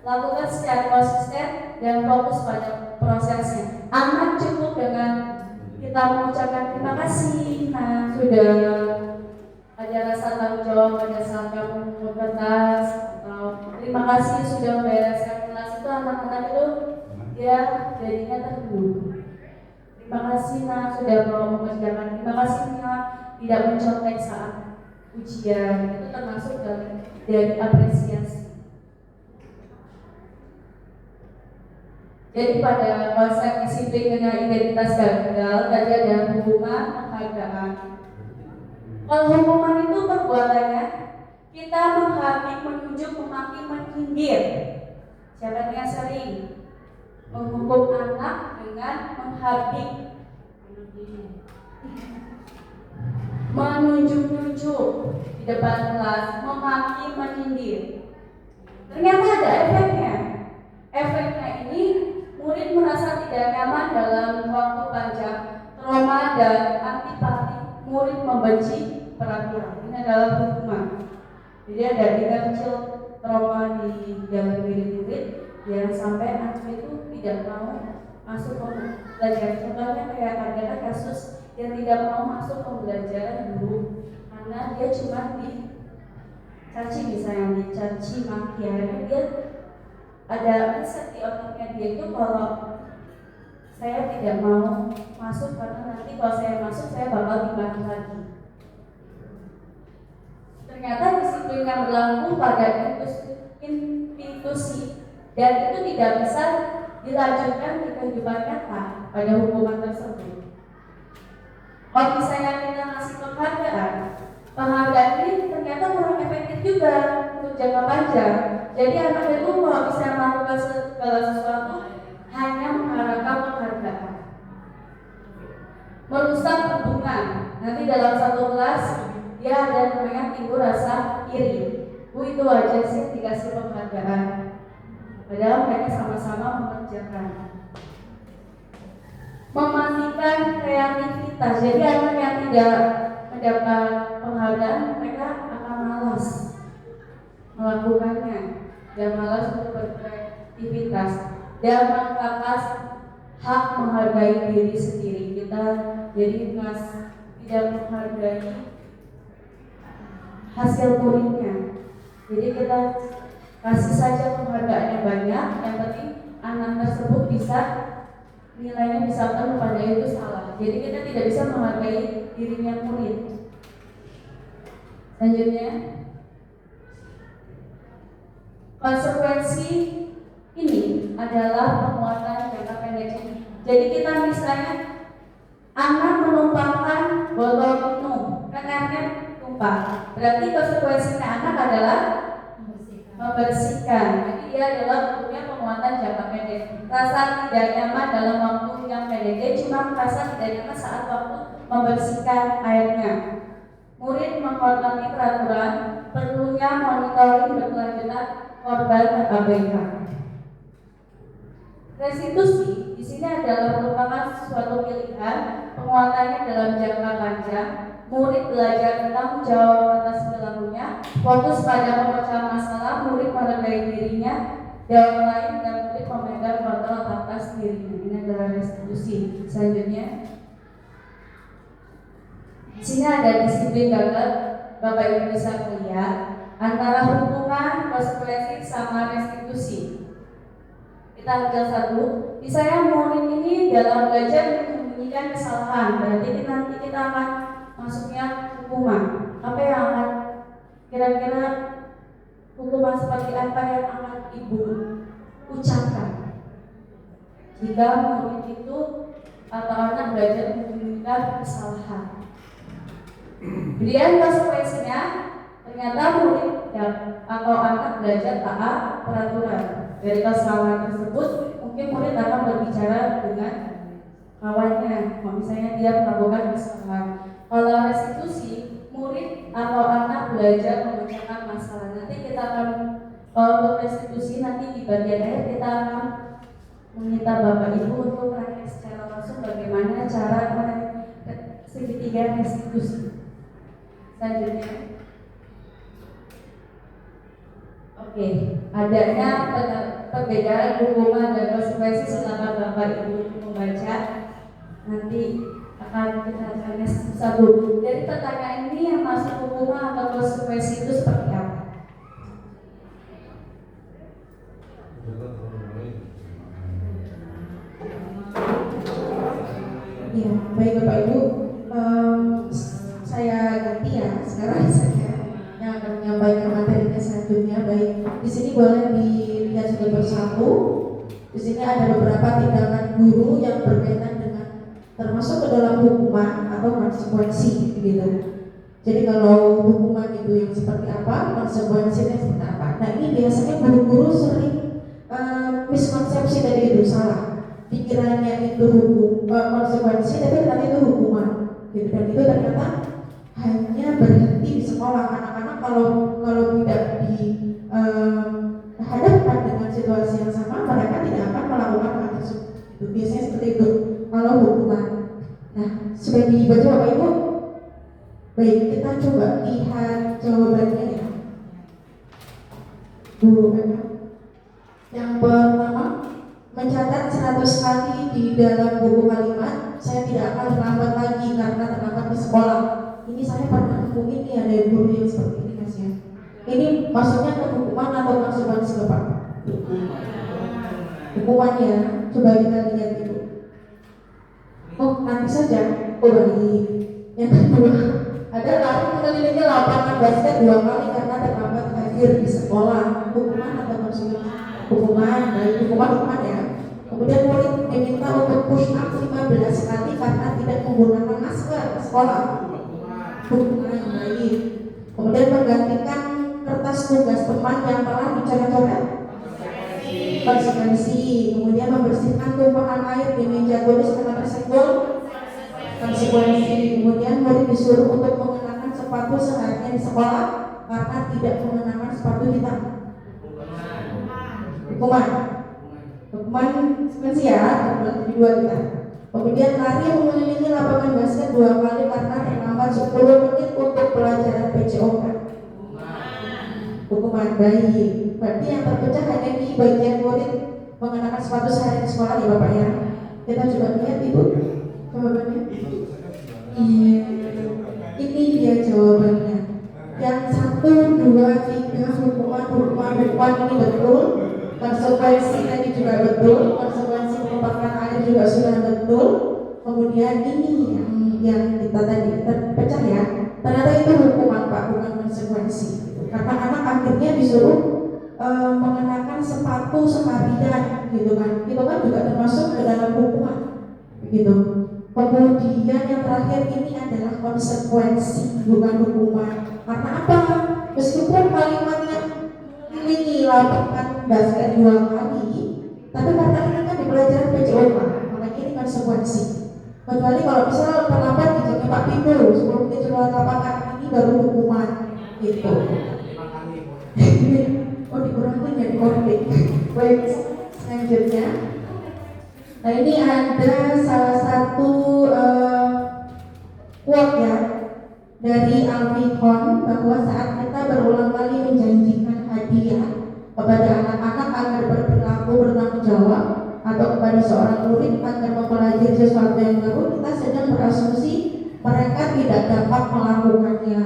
lakukan secara konsisten dan fokus pada prosesnya. Anak cukup dengan kita mengucapkan terima kasih, nah sudah ada rasa tanggung jawab pada saat kamu kertas, atau terima kasih sudah membereskan kelas, itu anak-anak itu dia jadinya terhibur. Terima kasih nak sudah mau mengerjakan, terima kasih nak tidak mencontek saat ujian, itu termasuk dari apresiasi. Jadi pada konsep disiplin dengan identitas gagal tadi ada hubungan penghargaan. Kalau hukuman itu perbuatannya kita menghabis, menunjuk, memaki, menyindir. Siapa yang sering menghukum anak dengan menghabis, menunjuk-nunjuk di depan kelas, memaki, menyindir. Ternyata ada efeknya. Efeknya ini murid merasa tidak nyaman dalam waktu panjang, trauma dan antipati. Murid membenci peraturan. Ini adalah hukuman. Jadi ada tiga kecil trauma di dalam diri murid yang sampai anak itu tidak mau masuk pembelajaran. Contohnya kayak ada kasus yang tidak mau masuk pembelajaran dulu karena dia cuma dicaci, misalnya dicaci maki, akhirnya dia ada riset di otaknya dia itu kalau saya tidak mau masuk karena nanti kalau saya masuk saya bakal dimaki lagi. Ternyata disiplin yang berlaku pada institusi dan itu tidak bisa dilanjutkan di kehidupan nyata pada hukuman tersebut. Kalau misalnya kita ngasih penghargaan ini ternyata kurang efektif juga untuk jangka panjang. Jadi anak itu kalau bisa melakukan segala sesuatu hanya mengharapkan penghargaan, merusak hubungan. Nanti dalam satu kelas dia ada namanya timbul rasa iri. Itu aja sih dikasih penghargaan, padahal mereka sama-sama mengerjakan. Mematikan kreativitas. Jadi anak yang tidak mendapat penghargaan mereka akan malas melakukannya dan malas untuk beraktivitas dan mengangkat hak menghargai diri sendiri. Kita jadi tidak menghargai hasil muridnya. Jadi kita kasih saja penghargaan yang banyak, yang penting anak tersebut bisa nilainya bisa penuh, padahal itu salah. Jadi kita tidak bisa menghargai dirinya murid. Selanjutnya, konsekuensi ini adalah penguatan jangka pendek. Jadi kita misalnya anak menumpahkan botol minum, kan airnya tumpah. Berarti konsekuensinya anak adalah membersihkan. Jadi dia adalah bentuknya penguatan jangka pendek. Rasa tidak nyaman dalam waktu yang pendek, dia cuma merasa tidak nyaman saat waktu membersihkan airnya. Murid menghormati peraturan, perlunya monitoring berkelanjutan korban terabaikan. Restitusi di sini adalah merupakan suatu pilihan, penguatannya dalam jangka panjang. Murid belajar tentang jawab atas perilakunya, fokus pada pemecahan masalah, murid menghargai dirinya Dewan lain dan murid memegang kontrol atas dirinya. Ini adalah restitusi. Selanjutnya, di sini ada disiplin gagal. Bapak Ibu bisa melihat antara hukuman, konsekuensi sama restitusi. Kita ambil satu. Di saya murid ini dalam belajar menyembunyikan kesalahan. Berarti nanti kita akan masuknya hukuman. Apa yang akan kira-kira hukuman seperti apa yang akan Ibu ucapkan jika murid itu atau anak belajar menyembunyikan kesalahan? Kemudian konsekuensinya ternyata murid atau anak belajar taat peraturan. Dari kesalahan tersebut mungkin murid akan berbicara dengan kawannya. Misalnya dia melakukan kesalahan. Kalau restitusi, murid atau anak belajar memecahkan masalah. Nanti kita akan untuk restitusi nanti di bagian akhir kita akan meminta Bapak Ibu untuk praktek secara langsung bagaimana cara segitiga restitusi. Selanjutnya, oke, adanya perbedaan hukuman dan konsekuensi. Silakan Bapak Ibu membaca. Nanti akan kita tanya satu-satu. Dari pertanyaan ini yang masuk hukuman atau konsekuensi itu seperti apa? Ya, baik Bapak Ibu, saya ganti ya. Sekarang saya yang akan menyampaikan materinya selanjutnya. Baik, di sini boleh dilihat satu persatu. Di sini ada beberapa tindakan guru yang berkaitan dengan termasuk ke dalam hukuman atau konsekuensi, gitu. Jadi kalau hukuman itu yang seperti apa, konsekuensinya seperti apa. Nah ini biasanya guru-guru sering miskonsepsi tadi itu salah. Pikirannya itu konsekuensi, tapi ternyata itu hukuman. Gitu. Dan itu ternyata hanya berhenti di sekolah. Anak-anak kalau tidak dihadapkan dengan situasi yang sama, mereka tidak akan melakukan hal tersebut. Itu biasanya seperti itu. Kalau hukuman. Nah, sudah dibaca Bapak Ibu? Baik, kita coba lihat jawabannya ya. Bu Eva. Yang pertama, mencatat 100 kali di dalam buku kalimat, saya tidak akan terlambat lagi karena terlambat di sekolah. Ini saya pernah nemuin nih ada guru yang seperti ini Mas ya. Ini maksudnya ke hukuman atau konsekuensi Bapak? Hukuman ya, coba kita lihat itu. Oh, nanti saja. Oh, baik. Yang kedua, ada lari mengelilingi lapangan basket 2 kali karena terlambat hadir di sekolah. Hukuman atau konsekuensi? Hukuman, baik, hukuman ya. Kemudian murid diminta untuk push up 15 kali karena tidak menggunakan masker ke sekolah. Hukuman, baik. Kemudian menggantikan kertas tugas teman yang telah dicoret-coret. Konsekuensi. Kemudian membersihkan tumpahan air di meja tulis karena tersenggol. Konsekuensi. Kemudian murid disuruh untuk mengenakan sepatu seharian di sekolah karena tidak mengenakan sepatu hitam. Hukuman konsekuensi ya, berarti 2 kita. Kemudian lari mengelilingi lapangan basket 2 kali karena terlambat 10 menit untuk pelajaran PJOK. Hukuman, baik. Berarti yang terpecah hanya di bagian murid mengenakan sepatu sehari di sekolah ya Bapak ya. Kita coba lihat Ibu jawabannya. Iya, ini dia jawabannya. Yang 1, 2, 3 hukuman ini betul. Konsekuensi tadi juga betul. Konsekuensi menumpahkan air juga sudah betul. Kemudian ini yang kita tadi terpecah ya. Ternyata itu hukuman Pak, bukan konsekuensi. Karena anak akhirnya disuruh mengenakan sepatu seharian, gitu kan. Itu kan juga termasuk ke dalam hukuman, begitu. Kemudian yang terakhir ini adalah konsekuensi, bukan hukuman. Karena apa? Meskipun kalimatnya ini lakukan basket 2 kali, tapi karena ini kan di pelajaran PJOK, makanya ini konsekuensi. Kecuali kalau misalnya terlambat dijadinya Pak Pipo, sebelum kita keluar lapangan, ini baru hukuman, gitu. Oh dikurangin ya, dikorek. Baik, selanjutnya. Nah ini ada salah satu quote ya dari Alvin bahwa saat kita berulang kali menjanjikan hadiah kepada anak-anak agar jawab atau kepada seorang murid agar mempelajari sesuatu yang baru, kita sedang berasumsi mereka tidak dapat melakukannya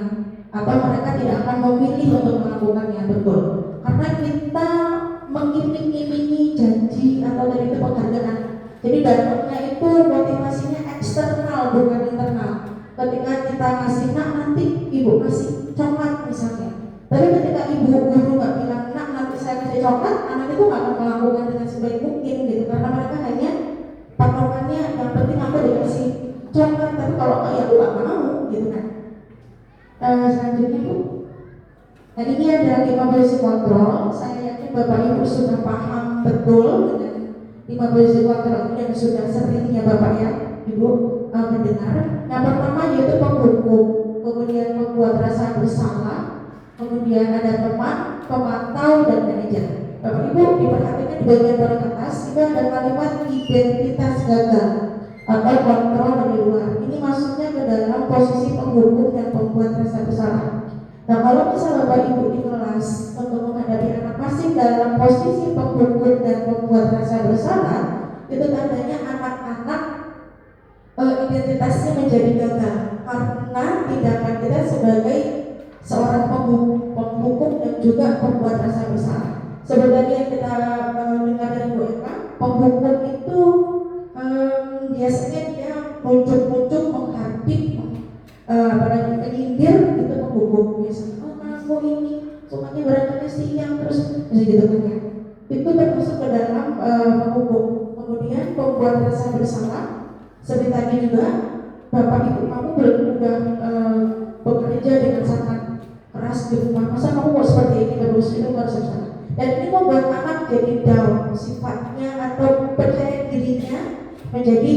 atau mereka tidak akan memilih untuk melakukannya, betul. Karena kita mengiming-imingi janji atau dari itu penghargaan. Jadi dapatnya itu motivasinya eksternal bukan internal. Ketika kita ngasih nanti ibu kasih coklat misalnya. Tapi ketika ibu guru nggak bilang nanti saya kasih coklat, anak itu nggak akan melakukan dengan sebaik mungkin gitu. Karena mereka hanya patokannya yang penting aku dikasih coklat. Tapi kalau ya aku nggak mau gitu kan. Selanjutnya Bu. Dan ini adalah 5 posisi kontrol. Saya yakin Bapak Ibu sudah paham betul dengan 5 posisi kontrol ini dan sudah seringnya Bapak ya Ibu mendengar. Yang pertama yaitu penghukum, kemudian membuat rasa bersalah, kemudian ada teman, pemantau, dan manajer. Bapak Ibu diperhatikan di bagian paling atas itu ada kalimat identitas gagal atau kontrol dari luar. Ini masuknya ke dalam posisi penghukum dan pembuat rasa bersalah. Nah kalau misalnya Bapak Ibu di kelas untuk menghadapi anak masih dalam posisi penghukum dan membuat rasa bersalah, itu tandanya anak-anak identitasnya menjadi gagal karena tindakan kita sebagai seorang penghukum dan juga pembuat rasa bersalah. Sebenarnya yang kita dengar dari Bu Eka, penghukum itu biasanya dia muncul menghardik, menyindir itu penghukum biasanya. Oh kamu ini sukanya berangkatnya siang terus gitu kan ya. Itu termasuk ke dalam penghukum. Kemudian pembuat rasa bersalah. Seperti tadi juga Bapak Ibu kamu udah bekerja dengan sangat keras di rumah. Masa kamu mau seperti ini terus itu harus bersama. Dan ini membuat anak jadi down sifatnya atau percaya dirinya menjadi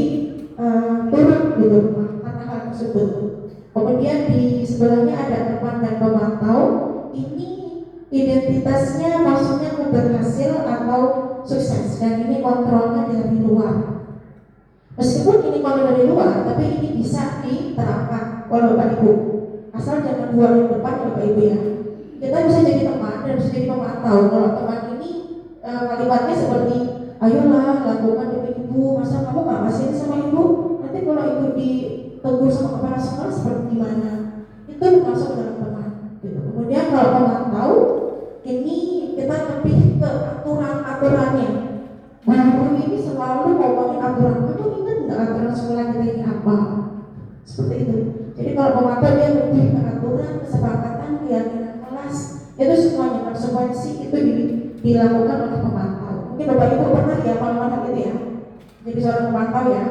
turun gitu karena hal tersebut. Kemudian di sebelahnya ada teman dan pemantau. Ini identitasnya maksudnya berhasil atau sukses dan ini kontrolnya dari luar. Meskipun ini kontrol dari luar, tapi ini bisa diterapkan oleh Bapak Ibu. Asal jangan dua yang depan ya Bapak Ibu ya. Kita bisa jadi teman dan bisa jadi pemantau. Kalau teman ini kalimatnya seperti ayolah lakukan demi ibu, masa kamu nggak kasih sama ibu? Nanti kalau ibu ditegur sama kepala sekolah seperti gimana? Itu masuk dalam teman. Gitu. Kemudian kalau pemantau, ini kita lebih ke aturan-aturannya. Guru ini selalu ngomongin aturan. Kamu ingat nggak aturan sekolah kita ini apa? Seperti itu. Jadi kalau pemantau dia lebih ke aturan, kesepakatan, keyakinan kelas, itu semuanya konsekuensi itu dilakukan oleh pemantau. Mungkin Bapak Ibu pernah ya pengalaman itu ya. Jadi seorang pemantau ya.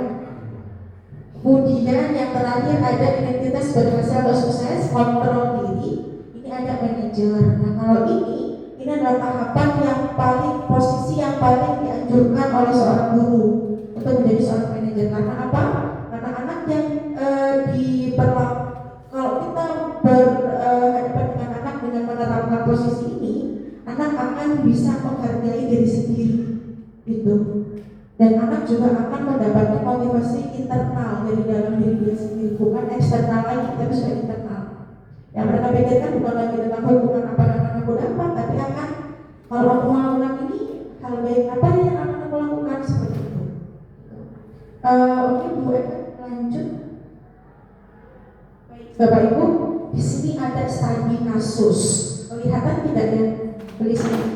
Kemudian yang terakhir ada identitas berhasil atau sukses, kontrol diri. Ini ada manajer. Nah kalau ini adalah tahapan yang paling posisi yang paling dianjurkan oleh seorang guru untuk menjadi seorang manajer. Karena apa? Karena anak yang kalau kita berhadapan dengan anak dengan menerapkan posisi ini, anak akan bisa menghargai diri sendiri itu. Dan anak juga akan mendapatkan motivasi internal dari dalam diri dia sendiri, bukan eksternal lagi, tapi sudah internal. Yang mereka pikirkan bukan lagi tentang hubungan apa yang akan aku dapat, tapi akan kalau aku melakukan ini, hal baik apa yang akan aku lakukan seperti itu. Oke Bu Eka, lanjut. Bapak Ibu, di sini ada studi kasus. Kelihatan tidak ya? Tulisannya?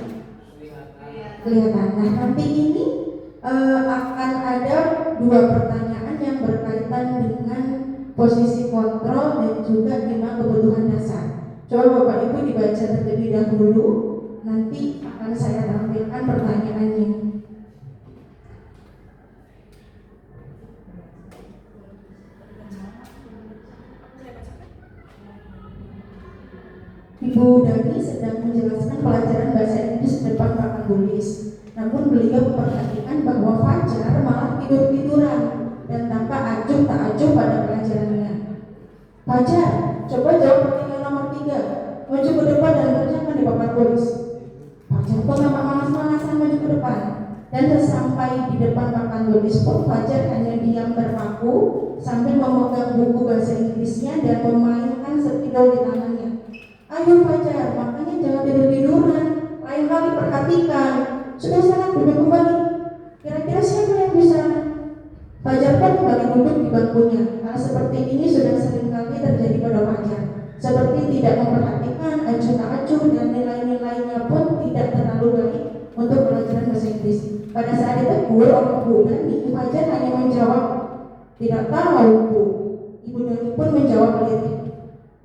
Kelihatan. Nah nanti ini akan ada 2 pertanyaan yang berkaitan dengan posisi kontrol dan juga 5 kebutuhan dasar. Coba Bapak Ibu dibaca terlebih dahulu, nanti akan saya tampilkan pertanyaannya. Ibu Dani sedang menjelaskan pelajaran bahasa Inggris di depan papan tulis. Namun beliau memperhatikan bahwa Fajar malah tidur-tiduran dan tanpa acuh tak acuh pada pelajarannya. Fajar, coba jawab pertanyaan nomor 3. Maju ke depan dan kerjakan di papan tulis. Fajar pun nampak malas-malasan maju ke depan. Dan sesampai di depan papan tulis pun Fajar hanya diam terpaku sambil memegang buku bahasa Inggrisnya dan memainkan spidol di tangannya. Ayo Fajar, makanya jangan tidur-tiduran. Lain kali perhatikan. Sudah sana duduk kembali. duduk di bangkunya. Hal seperti ini sudah seringkali terjadi pada Fajar. Seperti tidak memperhatikan acuh tak acuh dan nilai-nilainya pun tidak terlalu baik untuk pelajaran bahasa Inggris. Pada saat ditegur oleh Bu Dani, Fajar hanya menjawab, tidak tahu Bu. Ibu Dani pun menjawab lagi,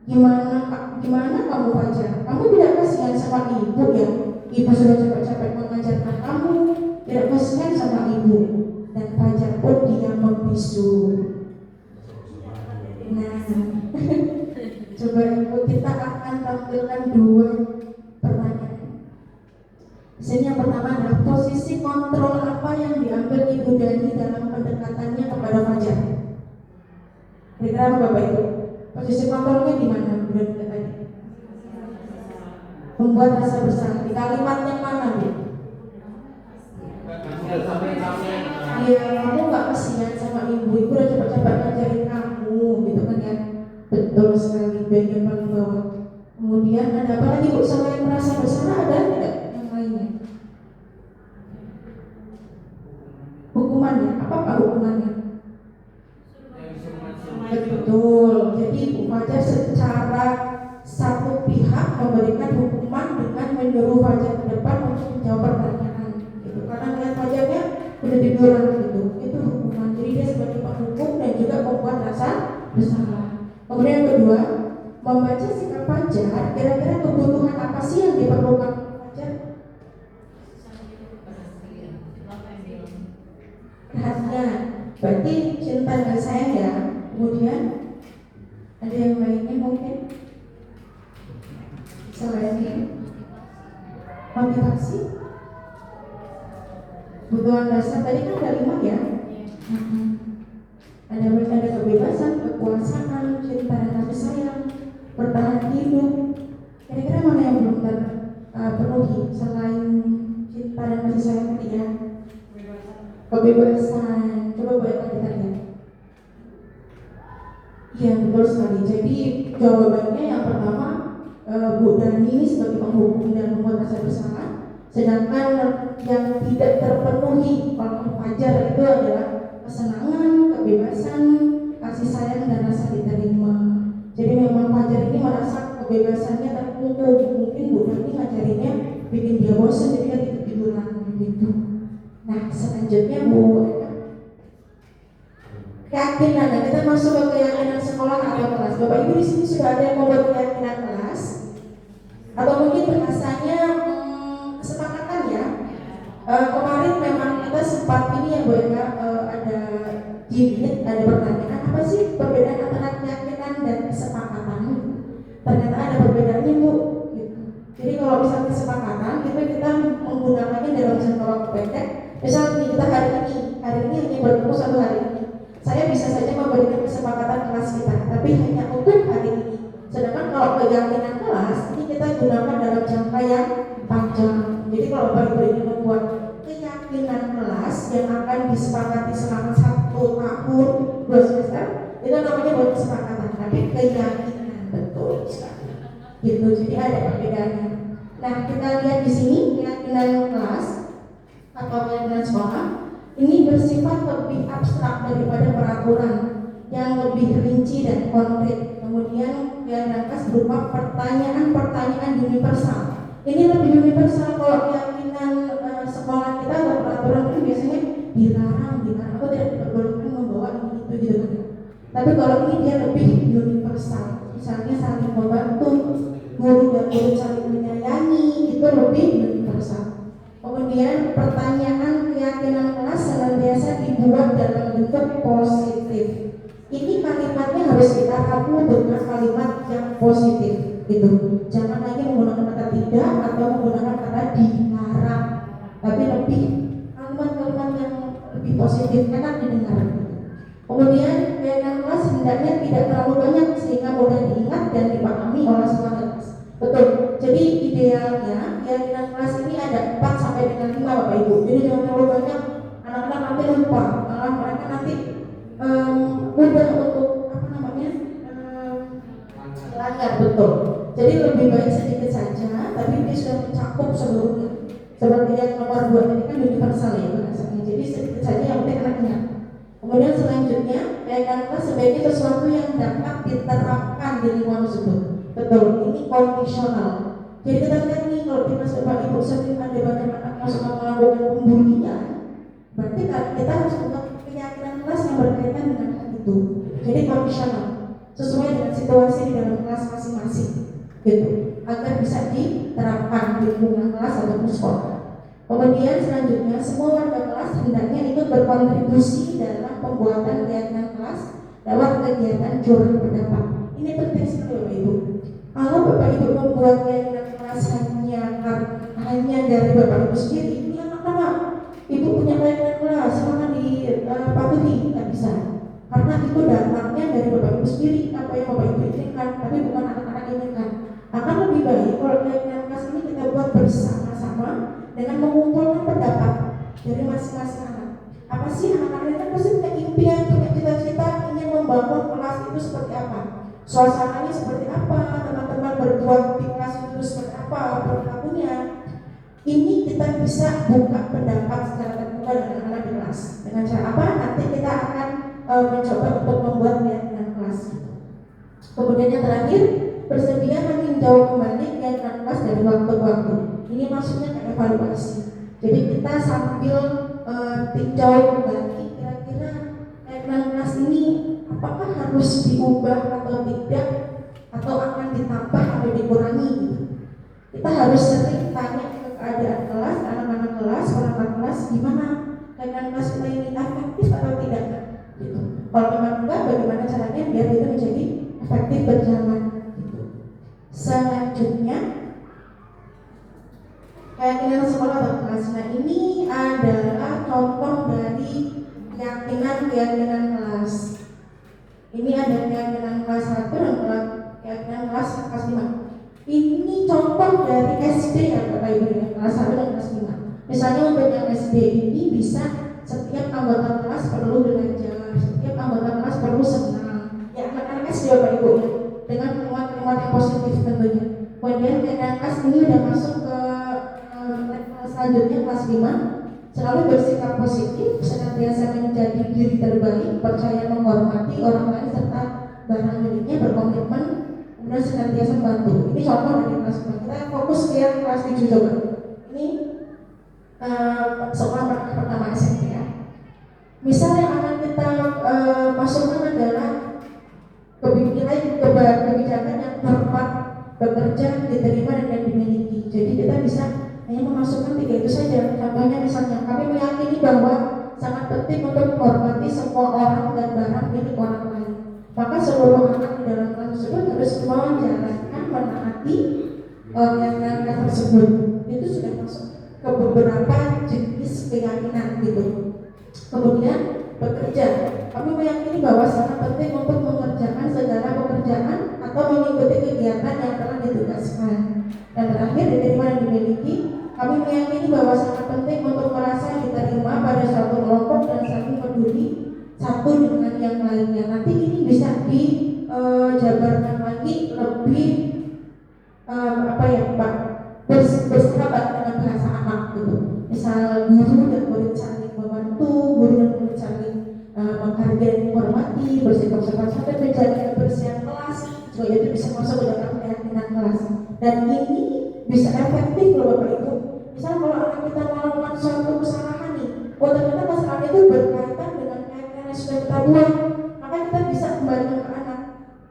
gimana kamu Fajar? Kamu tidak kasihan sama ibu ya? Ibu sudah capek-capek mengajarkan kamu, tidak kasihan sama ibu. Dan Fajar pun diam membisu. Nah, coba ibu, kita akan tampilkan 2 pertanyaan. Di sini yang pertama adalah posisi kontrol apa yang diambil Ibu Dani dalam pendekatannya kepada Fajar. Kira-kira apa Bapak Ibu? Posisi kontrolnya di mana Bu Dani tadi? Membuat rasa bersalah. Di kalimat yang mana Bu? Iya, kamu gak kasihan sama ibu udah cepat-cepat ngajarin kamu, gitu kan ya. Betul sekali, bagian paling bawah. Kemudian ada apa lagi Bu? Selain merasa bersalah ada tidak yang lainnya? Hukumannya, apa hukumannya? Betul, jadi Bu Fajar secara satu pihak memberikan hukuman dengan menyuruh Fajar ke depan untuk menjawab pertanyaan gitu. Karena lihat Fajarnya udah tiduran gitu, itu hukuman. Jadi dia sebagai penghukum dan juga membuat rasa bersalah. Kemudian yang kedua, membaca sikap Fajar, kira-kira kebutuhan apa sih yang diperlukan Fajar? Perhatian, berarti cinta dan sayang ya. Kemudian ada yang lainnya mungkin selain motivasi, kebutuhan dasar tadi kan ada 5 ya. Ada kebebasan, kekuasaan, cinta dan kasih sayang, bertahan hidup. Kira-kira mana yang belum terpenuhi selain cinta dan kasih sayang tadi ya? Kebebasan. Coba boleh kita lihat. Iya betul sekali. Jadi jawabannya yang pertama, Bu Dani ini sebagai penghukum dan membuat rasa bersalah. Sedangkan yang tidak terpenuhi oleh Fajar itu adalah kesenangan, kebebasan, kasih sayang dan rasa diterima. Jadi memang Fajar ini merasa kebebasannya terkungkung. Mungkin Bu Dani ngajarinnya bikin dia bosan, jadi dia tiduran gitu. Nah selanjutnya Bu, keyakinan. Nah, kita masuk ke keyakinan sekolah atau kelas. Bapak Ibu di sini sudah ada yang membuat keyakinan kelas, atau mungkin bahasanya kesepakatan ya. Kemarin memang kita sempat ini ya Bu Eka, ada jilid, ada pertanyaan apa sih perbedaan antara keyakinan dan kesepakatan. Ternyata ada perbedaannya Bu. Gitu. Jadi kalau misalnya kesepakatan kita menggunakannya dalam jangka waktu pendek. Misalnya kita hari ini hanya bertemu 1 hari ini. Saya bisa saja memberikan kesepakatan kelas kita, tapi hanya untuk hari ini. Sedangkan kalau keyakinan kelas ini kita gunakan dalam jangka yang panjang. Jadi kalau Bapak Ibu ini membuat keyakinan kelas yang akan disepakati selama 1 tahun 2 semester, itu namanya bukan kesepakatan, tapi keyakinan. Betul sekali. Gitu. Jadi ada perbedaannya. Nah kita lihat di sini keyakinan kelas atau keyakinan sekolah ini bersifat lebih abstrak daripada peraturan yang lebih rinci dan konkret. Kemudian keyakinan kelas berupa pertanyaan-pertanyaan universal. Ini lebih universal. Kalau keyakinan sekolah kita atau peraturan itu biasanya dilarang atau tidak diperbolehkan membawa ini itu gitu kan. Tapi kalau ini dia lebih universal. Misalnya saling membantu, guru dan guru saling menyayangi, itu lebih universal. Kemudian pertanyaan keyakinan kelas senantiasa dibuat dalam bentuk positif. Ini kalimatnya harus kita ramu dengan kalimat yang positif, gitu. Jangan lagi menggunakan kata tidak atau menggunakan kata dilarang, tapi lebih kalimat-kalimat yang lebih positif, enak didengar. Kemudian keyakinan kelas hendaknya tidak terlalu banyak sehingga mudah diingat dan dipahami oleh semua kelas. Betul. Jadi idealnya keyakinan kelas ini ada 4 sampai dengan 5 Bapak Ibu. Jadi jangan terlalu banyak, anak-anak nanti lupa, malah mereka nanti mudah untuk langgar. Betul. Jadi lebih baik sedikit saja, tapi dia sudah mencakup seluruhnya. Seperti yang nomor 2 tadi kan universal ya bahasanya. Jadi sedikit saja yang penting anaknya. Kemudian selanjutnya sesuatu yang dapat diterapkan di lingkungan tersebut. Betul, ini kondisional. Jadi kita lihat nih, kalau di kelas Bapak Ibu sering ada banyak anak yang suka melakukan pembulian, berarti kita harus membuat keyakinan kelas yang berkaitan dengan hal itu. Jadi kondisional, sesuai dengan situasi di dalam kelas masing-masing, gitu, agar bisa diterapkan di lingkungan kelas atau sekolah. Kemudian selanjutnya, semua warga kelas hendaknya ikut berkontribusi dalam pembuatan keyakinan kelas lewat kegiatan curah pendapat. Ini penting sekali Bapak Ibu. Kalau Bapak Ibu membuat keyakinan kelas hanya dari Bapak Ibu sendiri, ini anak-anak Ibu punya keyakinan kelas, silahkan dipatuhi, nggak bisa. Karena itu datangnya dari Bapak Ibu sendiri, apa yang Bapak Ibu inginkan, tapi bukan anak-anak inginkan. Akan lebih baik kalau keyakinan kelas ini kita buat bersama-sama dengan mengumpulkan pendapat dari masing-masing anak. Apa sih anak-anak ini kan pasti punya impian, punya cita-cita ingin membangun kelas itu seperti apa, suasananya seperti apa, teman-teman berbuat di kelas itu seperti apa, perilakunya. Ini kita bisa buka pendapat secara terbuka dengan anak-anak di kelas. Dengan cara apa? Nanti kita akan mencoba untuk membuat keyakinan kelas. Kemudian yang terakhir, bersedia meninjau kembali keyakinan kelas dari waktu ke waktu. Ini maksudnya kayak evaluasi. Jadi kita sambil tinjau kembali kira-kira keyakinan kelas ini apakah harus diubah atau tidak, atau akan ditambah atau dikurangi gitu. Kita harus sering tanya ke keadaan kelas, anak-anak kelas, orang-orang kelas, gimana keyakinan kelas kita ini efektif atau tidak gitu. Kalau memang enggak, bagaimana caranya biar itu menjadi efektif berjalan gitu. Selanjutnya, keyakinan sekolah atau kelas. Nah, ini adalah contoh dari keyakinan kelas. Ini ada keyakinan kelas 1 dan keyakinan kelas 5. Ini contoh dari SD ya Bapak Ibu, kelas 1 dan kelas 5. Misalnya untuk yang SD ini bisa setiap anggota kelas perlu belajar, setiap anggota kelas perlu senang. Ya anak-anak SD Bapak Ibu ya, dengan kalimat-kalimat yang positif tentunya. Kemudian keyakinan kelas ini udah masuk ke selanjutnya kelas 5. Selalu bersikap positif, senantiasa menjadi diri terbaik, percaya menghormati orang lain serta barang miliknya, berkomitmen, kemudian senantiasa membantu. Ini contoh dari kelas 5. Kita fokus ke yang kelas 7 coba. Ini sekolah pertama SMP ya. Misal yang akan kita masukkan adalah kebijakan yang tepat, bekerja, diterima dan dimiliki. Jadi kita bisa hanya memasukkan 3 itu saja. Contohnya misalnya, kami meyakini bahwa sangat penting untuk menghormati semua orang dan barang milik orang lain. Maka seluruh anak di dalam kelas tersebut harus menjalankan, menaati keyakinan tersebut. Itu sudah masuk ke beberapa jenis keyakinan gitu. Kemudian bekerja, kami meyakini bahwa sangat penting untuk mengerjakan segala pekerjaan atau mengikuti kegiatan yang telah ditugaskan. Dan terakhir, diterima dan dimiliki, kami meyakini bahwa sangat penting untuk merasa diterima pada suatu kelompok dan saling peduli satu dengan yang lainnya. Nanti ini bisa dijabarkan lagi lebih bersahabat dengan bahasa anak gitu. Misal guru dan murid saling membantu, guru dan murid saling menghargai dan menghormati, bersikap sampai menjaga kebersihan kelas, supaya itu bisa masuk ke dalam keyakinan kelas. Dan ini bisa efektif loh Bapak Ibu. Misal kalau anak kita melakukan suatu kesalahan nih, ternyata kesalahan itu berkaitan dengan keyakinan yang sudah kita buat, maka kita bisa kembali ke anak,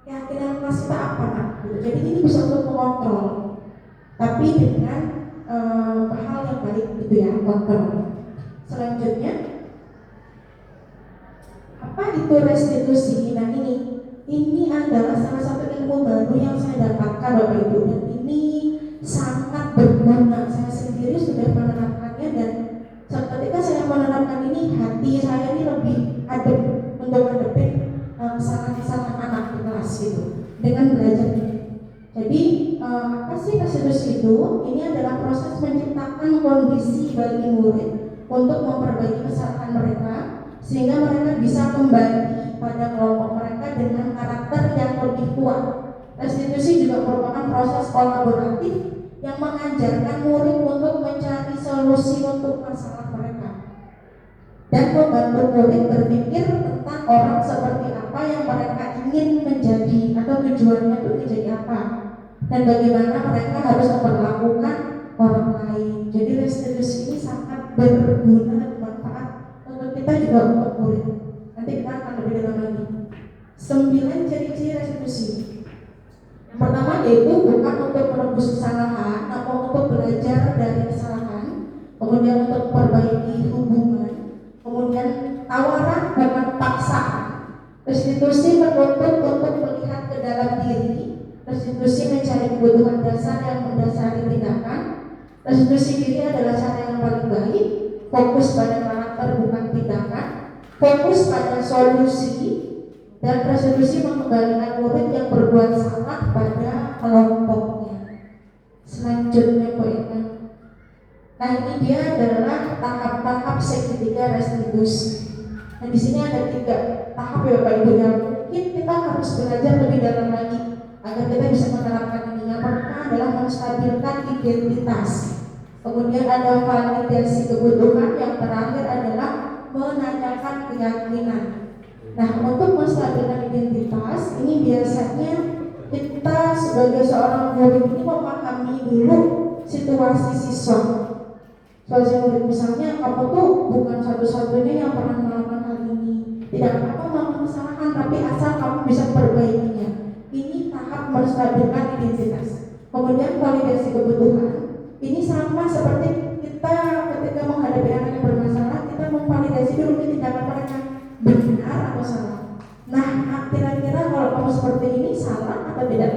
keyakinan kelas kita apa nak? Jadi ini bisa untuk mengontrol, tapi dengan hal yang baik gitu ya, kontrol. Selanjutnya, apa itu restitusi? Nah ini adalah salah satu ilmu baru yang saya dapatkan Bapak Ibu, dan ini sangat berguna. Saya sendiri sudah menerapkannya, dan ketika saya menerapkan ini, hati saya ini lebih adem untuk menghadapi kesalahan-kesalahan anak di kelas gitu dengan belajar ini. Jadi apa sih restitusi itu? Ini adalah proses menciptakan kondisi bagi murid untuk memperbaiki kesalahan mereka sehingga mereka bisa kembali pada kelompok mereka dengan karakter yang lebih kuat. Restitusi juga merupakan proses kolaboratif yang mengajarkan murid untuk mencari solusi untuk masalah mereka dan membantu murid berpikir tentang orang seperti apa apa yang mereka ingin menjadi atau tujuannya itu menjadi apa, dan bagaimana mereka harus memperlakukan orang lain. Jadi restitusi ini sangat berguna dan bermanfaat untuk kita juga untuk murid. Nanti kita akan lebih dalam lagi. 9 ciri-ciri restitusi. Yang pertama yaitu bukan untuk menebus kesalahan, namun untuk belajar dari kesalahan, kemudian untuk memperbaiki hubungan, kemudian tawaran bukan paksaan. Restitusi menuntut untuk melihat ke dalam diri. Restitusi mencari kebutuhan dasar yang mendasari tindakan. Restitusi diri adalah cara yang paling baik. Fokus pada karakter bukan tindakan. Fokus pada solusi. Dan restitusi mengembalikan murid yang berbuat salah pada kelompoknya. Selanjutnya poinnya. Nah, ini dia adalah tahap-tahap segitiga restitusi. Nah, di sini ada 3 tahap ya Bapak Ibu, yang mungkin kita harus belajar lebih dalam lagi agar kita bisa menerapkan ini. Yang pertama adalah menstabilkan identitas. Kemudian ada validasi kebutuhan. Yang terakhir adalah menanyakan keyakinan. Nah, untuk menstabilkan identitas ini biasanya kita sebagai seorang murid ini memahami dulu situasi siswa. Situasi murid, misalnya kamu tuh bukan satu-satunya yang pernah melakukan hal ini. Tidak apa-apa melakukan kesalahan, tapi asal kamu bisa memperbaikinya. Ini tahap menstabilkan identitas. Kemudian validasi kebutuhan. Ini sama seperti kita ketika menghadapi anak yang bermasalah, kita memvalidasi dulu tindakan mereka benar atau salah. Nah, kira-kira kalau kamu seperti ini salah atau tidak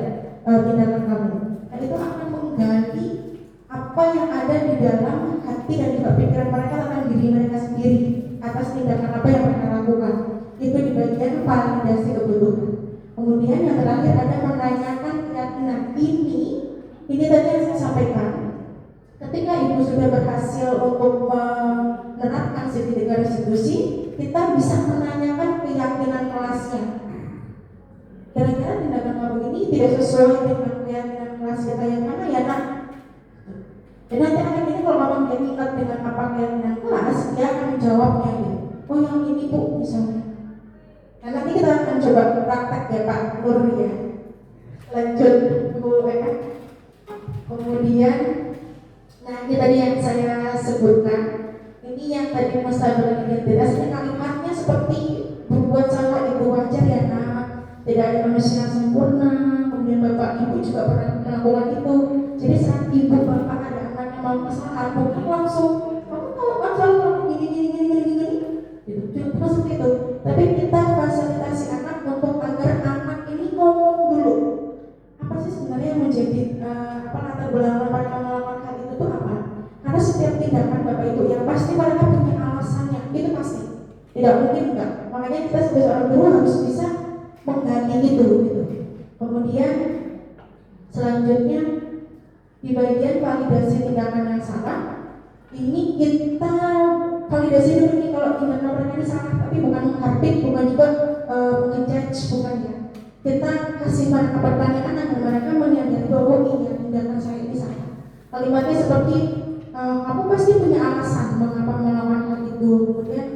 tindakan kamu? Dan itu akan menggali apa yang ada di dalam hati dan juga pikiran mereka tentang diri mereka sendiri atas tindakan apa yang mereka lakukan. Itu di bagian validasi kebutuhan. Kemudian yang terakhir ada menanyakan keyakinan. Ini tadi yang saya sampaikan. Ketika ibu sudah berhasil untuk menerapkan segitiga restitusi, kita bisa menanyakan keyakinan kelasnya. Kira-kira tindakan kamu ini tidak sesuai dengan keyakinan kelas kita yang mana ya nak? Dan nanti anak ini kalau memang dia ingat dengan apa keyakinan kelas, dia akan menjawabnya ya. Oh yang ini bu misalnya. Nah nanti kita akan coba praktek ya Pak Nur ya. Lanjut Bu Eka. Kemudian, nah ini tadi yang saya sebutkan. Ini yang tadi menstabilkan identitas, ini kalimatnya seperti berbuat salah itu wajar ya nak. Tidak ada manusia yang sempurna. Kemudian bapak ibu juga pernah melakukan itu. Jadi saat ibu bapak ada anak yang mau kesalahan, bukan langsung kamu tahu kan salah kamu gini. Itu seperti itu. Tapi kita fasilitasi anak untuk agar anak ini ngomong dulu. Apa sih sebenarnya yang menjadi latar belakang mereka melakukan hal itu tuh apa? Karena setiap tindakan bapak ibu yang pasti mereka punya alasannya, itu pasti. Tidak mungkin enggak. Makanya kita sebagai seorang guru harus bisa menggali itu gitu. Kemudian selanjutnya di bagian validasi tindakan yang salah, ini kita validasi dulu nih kalau tindakan mereka ini salah, tapi bukan menghardik, bukan juga mengejudge, bukan ya. Kita kasih mereka pertanyaan agar mereka menyadari bahwa iya tindakan saya ini salah. Kalimatnya seperti kamu pasti punya alasan mengapa melakukan hal itu. Kemudian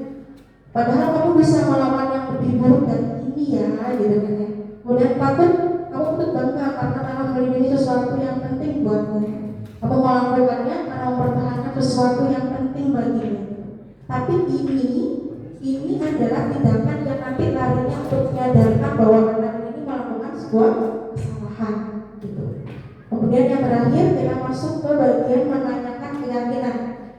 padahal kamu bisa melawan yang lebih buruk dari ini ya, gitu kan ya. Kemudian patut kamu patut bangga karena telah melindungi sesuatu yang penting buatmu. Kamu melakukannya karena mempertahankan sesuatu yang penting bagimu. Tapi ini adalah tindakan yang nanti larinya untuk menyadarkan bahwa anak ini melakukan sebuah kesalahan, gitu. Kemudian yang terakhir kita masuk ke bagian menanyakan keyakinan.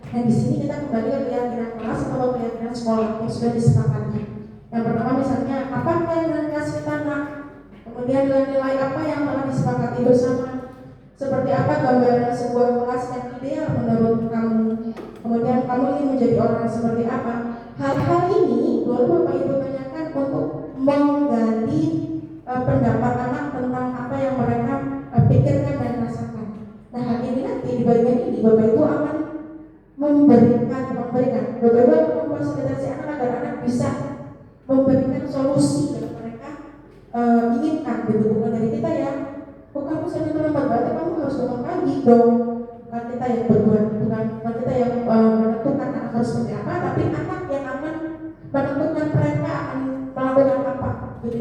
Nah di sini kita kembali ke keyakinan kelas atau keyakinan sekolah yang sudah disepakati. Yang pertama misalnya apa keyakinan kelas kita nak? Kemudian nilai apa yang telah disepakati bersama? Seperti apa gambaran sebuah kelas yang ideal menurut kamu? Kemudian kamu ingin menjadi orang seperti apa? Hal-hal ini boleh Bapak Ibu tanyakan untuk menggali pendapat anak tentang apa yang mereka pikirkan dan rasakan. Nah hal ini nanti di bagian ini Bapak Ibu akan memberikan Bapak Ibu akan memfasilitasi anak agar anak bisa memberikan solusi yang mereka inginkan, bukan dari kita ya. Oh kamu sudah terlambat, berarti kamu harus bangun pagi dong. Bukan kita yang berbuat, bukan kita yang menentukan anak harus seperti apa, tapi anak yang akan menentukan mereka akan melakukan apa. Jadi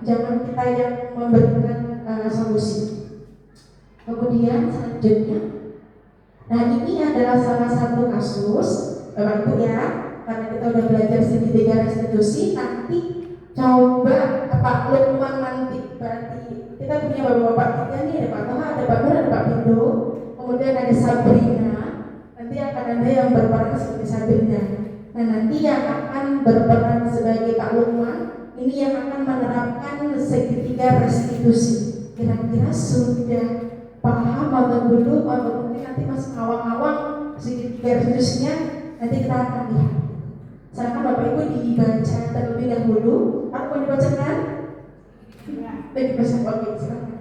jangan kita yang memberikan solusi. Kemudian selanjutnya, nah ini adalah salah satu kasus Bapak Ibu ya, karena kita udah belajar segitiga restitusi. Nanti coba Pak Lukman nanti, berarti kita punya bapak-bapak tiga nih, ada Pak Toha, ada Pak Nur, ada Pak Pindo, kemudian ada Sabrina. Nanti akan ada yang berperan sebagai Sabrina. Nah nanti yang akan berperan sebagai Pak Lukman ini yang akan menerapkan segitiga restitusi. Kira-kira sudah paham atau belum, atau mungkin nanti masih ngawang-ngawang segitiga restitusinya, nanti kita akan lihat. Silakan Bapak Ibu dibaca terlebih dahulu. Aku mau dibacakan? Baik, dibaca. Oke, silakan.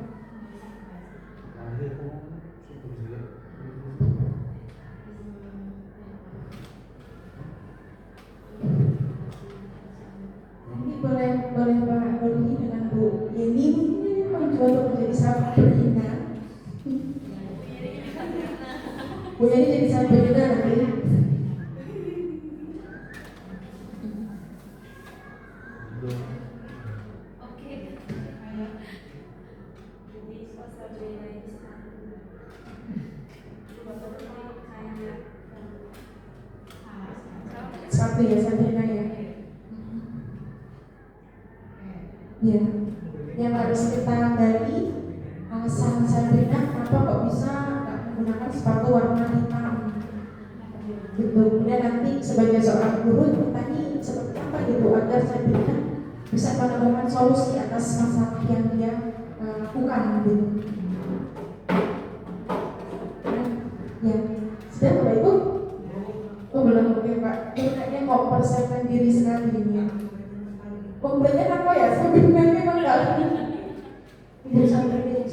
Ini boleh Pak Dodi dengan Bu Yeni mencoba untuk menjadi Sabrina. Bu Yeni jadi Sabrina nanti. Satu ya Sabrina ya. Ya, yang harus kita gali alasan Sabrina kenapa kok bisa nggak menggunakan sepatu warna hitam. Gitu. Kemudian nanti sebagai seorang guru kita nih seperti apa gitu agar Sabrina bisa menemukan solusi atas masalah yang dia lakukan gitu. Ya, sudah Bapak Ibu? Oh belum, oke Pak. Kayaknya mau persiapkan diri sekali ini ya. Pembelian apa ya? Sebenarnya memang nggak ada. Ibu sampai ini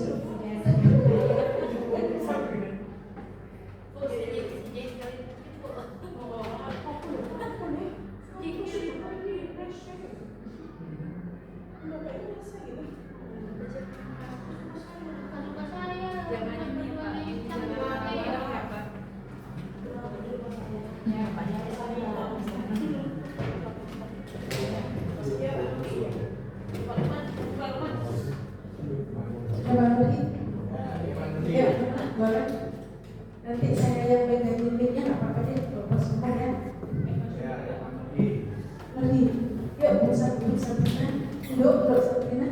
nanti saya yang pegang bimbingnya nggak apa-apa deh, Bapak semua ya. Lagi, yuk Bu Sabrina, yuk Sabrina.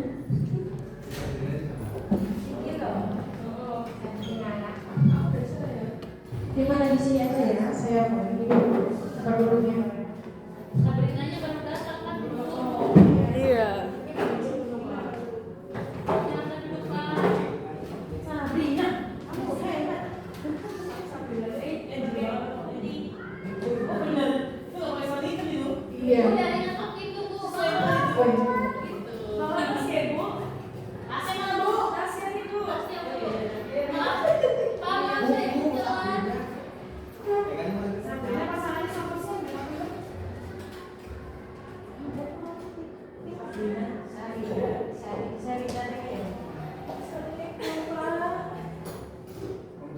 Di mana di sini aja ya, saya mau ini dulunya. Sabrinanya baru datang kan? Iya. Sabrina. Iya.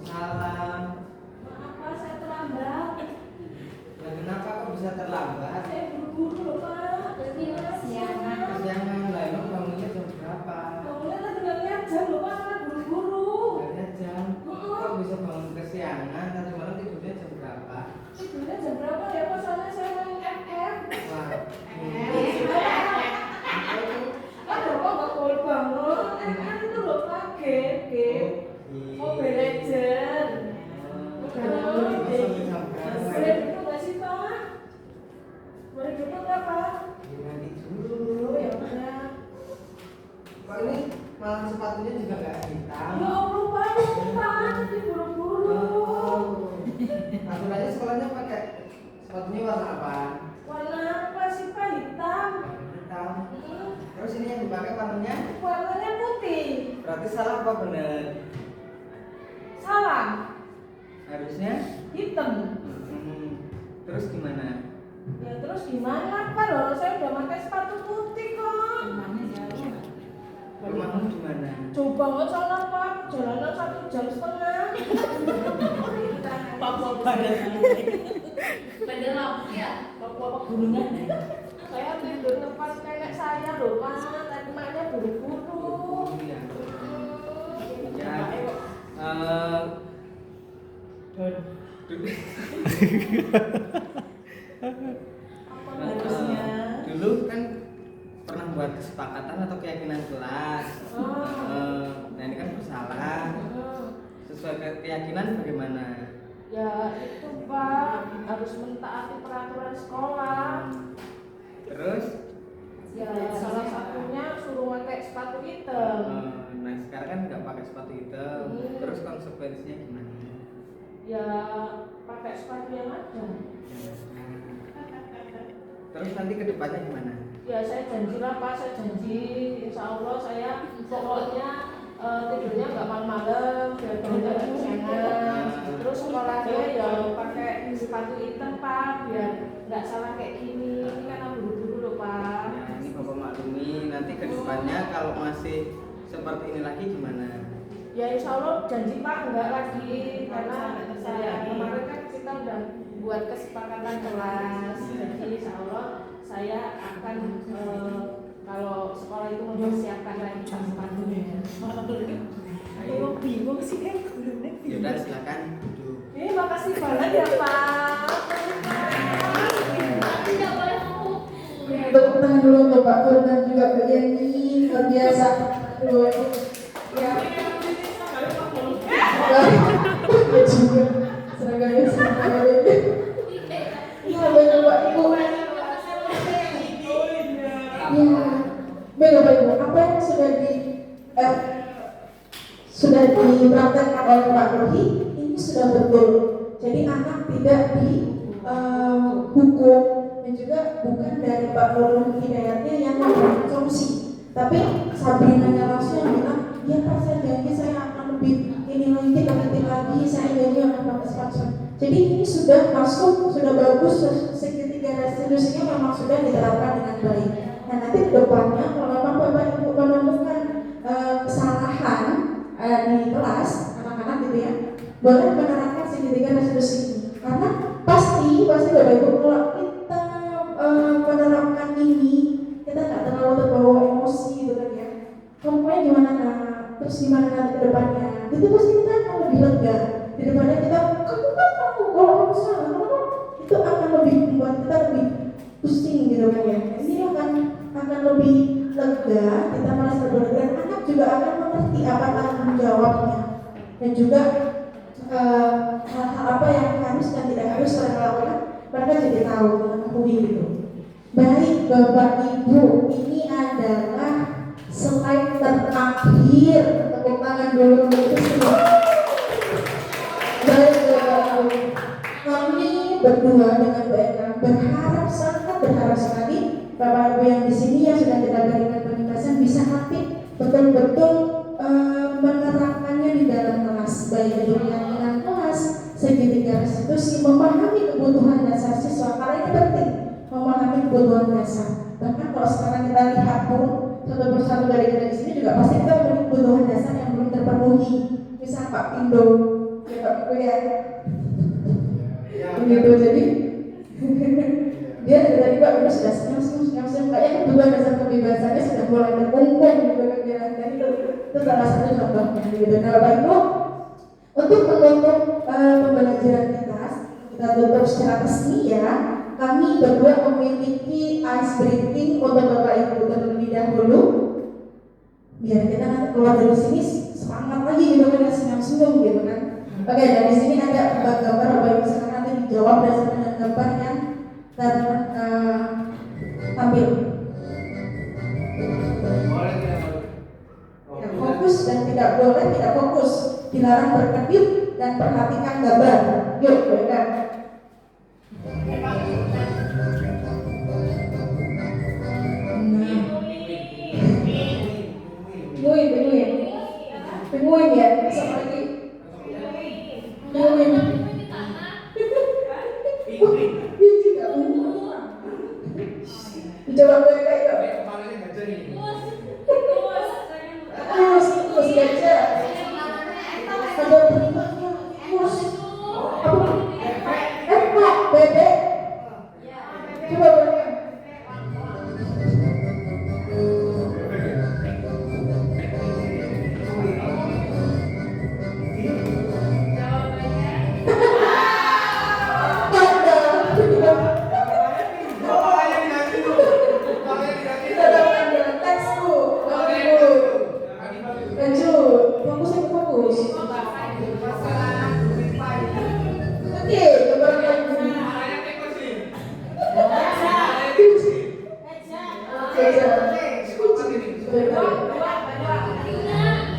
Salam. Maaf Pak, saya terlambat. Ya, kenapa kok bisa terlambat? Saya buru-buru loh Pak. Kesiangan lah, emang bangunnya jam berapa? Bangunnya tadi nggak lihat jam loh Pak, karena buru-buru. Kayaknya jam. Kok bisa bangun kesiangan? Tadi malam tidurnya jam berapa? Tidurnya jam berapa ya Pak? Soalnya saya main FM. Wah, Ada Pak nggak boleh bangun. FM itu loh Pak, game. Mobile Legend. Boleh duduk nggak sih Pak? Boleh duduk nggak Pak? gimana dulu? Ya udah. Kok ini malah sepatunya juga nggak hitam? Ya Allah Pak, tadi buru-buru. Langsung aja sekolahnya pakai sepatunya warna apa? Warna apa sih Pak? Hitam. Hitam. Terus ini yang dipakai warnanya? Warnanya putih. Berarti salah apa benar? Salah. Harusnya? Hitam. Terus gimana? Ya terus gimana Pak? Loh, saya udah pakai sepatu putih kok. Rumahmu di mana? Coba nggak salah Pak, jalanan 1,5 jam. Papua Barat. Bandar Lampung ya. Papua pegunungan. Saya tidur tempat nenek saya loh Pak. Tadi maknya Harusnya. Dulu kan pernah buat kesepakatan atau keyakinan kelas. Nah ini kan bersalah. Sesuai keyakinan bagaimana? Ya itu Pak, harus mentaati peraturan sekolah. Terus? Ya salah satunya suruh pakai sepatu hitam. Nah sekarang kan nggak pakai sepatu hitam. Terus konsekuensinya gimana? Ya pakai sepatu yang ada. Terus nanti kedepannya gimana? Ya saya janji lah Pak, saya janji insya Allah saya pokoknya tidurnya nggak malam-malam, biar tidak kesiangan. Terus sekolahnya ya pakai sepatu hitam Pak, biar nggak salah kayak gini. Ini kan aku buru-buru loh Pak. Nah, ini Bapak maklumi, nanti kedepannya kalau masih seperti ini lagi gimana? Ya insya Allah janji Pak enggak lagi, karena saya kemarin kan kita udah buat kesepakatan kelas. Jadi insya Allah saya akan kalau sekolah itu mempersiapkan lagi sepatunya. Ayo bingung sih kan. Yaudah silakan duduk. Makasih banget ya Pak. Tidak boleh ngomong. Tepuk tangan dulu untuk Pak Kur dan juga Mbak Yeni, luar biasa. Ya. Ya juga. Seragamnya sama ya. Iya, Bapak Ibu. Ya, Bapak Ibu, apa yang sudah dipraktekkan oleh Pak Rohi ini sudah betul. Jadi anak tidak dihukum dan juga bukan dari Pak Nurul Hidayatnya yang memberikan solusi, tapi Sabrinanya langsung yang bilang, ya Pak saya janji saya akan lebih ini lagi, saya janji akan pakai sepatu. Jadi ini sudah masuk, sudah bagus, segitiga restitusinya memang sudah diterapkan dengan baik. Nah nanti ke depannya kalau memang Bapak Ibu menemukan kesalahan di kelas anak-anak gitu ya, boleh menerapkan segitiga restitusi ini. Karena pasti Bapak Ibu kalau kita menerapkan ini, kita nggak terlalu terbawa emosi gitu kan ya. Kamu gimana nak? Terus gimana nanti ke depannya? Itu pasti kita akan lebih lega daripada kita kamu kan tahu kalau kamu salah, itu akan lebih membuat kita lebih pusing gitu kan ya. Ini akan lebih lega, kita merasa berlega, dan anak juga akan mengerti apa tanggung jawabnya dan juga hal-hal apa yang harus dan tidak harus mereka lakukan, mereka jadi tahu mengetahui gitu. Baik Bapak Ibu, ini adalah slide terakhir. Tepuk tangan dulu untuk itu semua. Baik Bapak Ibu, kami berdua dengan Mbak Eka berharap, sangat berharap sekali Bapak Ibu yang di sini yang sudah kita berikan penindasan bisa nanti betul-betul menerapkannya di dalam kelas, baik itu keyakinan kelas, segitiga restitusi, memahami kebutuhan dasar siswa. Karena ini penting, memahami kebutuhan dasar. Bahkan kalau sekarang kita lihat pun satu persatu dari kita di sini juga pasti kita memiliki kebutuhan dasar yang belum terpenuhi. Misal Pak Pindo, ya Pak Ibu ya, begitu. Jadi dia dari tadi Pak Pindo sudah senyum, kayaknya kebutuhan dasar kebebasannya sudah mulai terkumpul gitu kan ya. Dan itu salah satu contohnya gitu. Nah Bapak Ibu, untuk menutup pembelajaran kita tutup secara resmi ya. Kami berdua memiliki ice breaking untuk Bapak Ibu terlebih dahulu, biar kita nanti keluar dari sini semangat lagi gitu kan, senyum-senyum gitu kan. Oke, dan di sini ada gambar Bapak Ibu sekarang nanti dijawab berdasarkan gambar yang tampil. Boleh tidak boleh? Yang fokus dan tidak boleh tidak fokus, dilarang berkedip dan perhatikan gambar. Yuk, baiklah. Penguin ya, sama lagi. Penguin. Ini juga penguin. Coba mereka itu. Terus aja. Ada penguinnya. Terus apa? Pak, bebek. Coba mereka.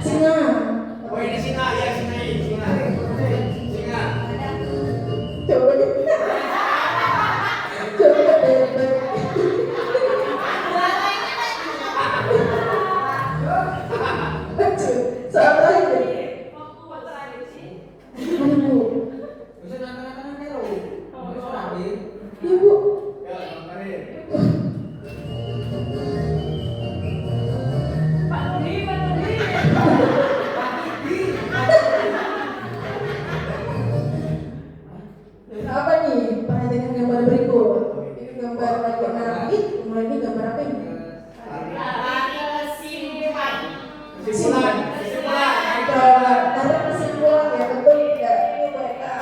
Singa. Oh ini singa ya singa. Coba deh. Coba deh. Salah lagi. Aduh. Bisa nantang Nero. Bisa lagi. Ibu. Ya, mari. Apa nih? Perhatikan gambar berikut. Ini gambar lagi narik. Mulai ini gambar apa ini? Kesimpulan. Ada kesimpulan ya, betul tidak? Ini mereka.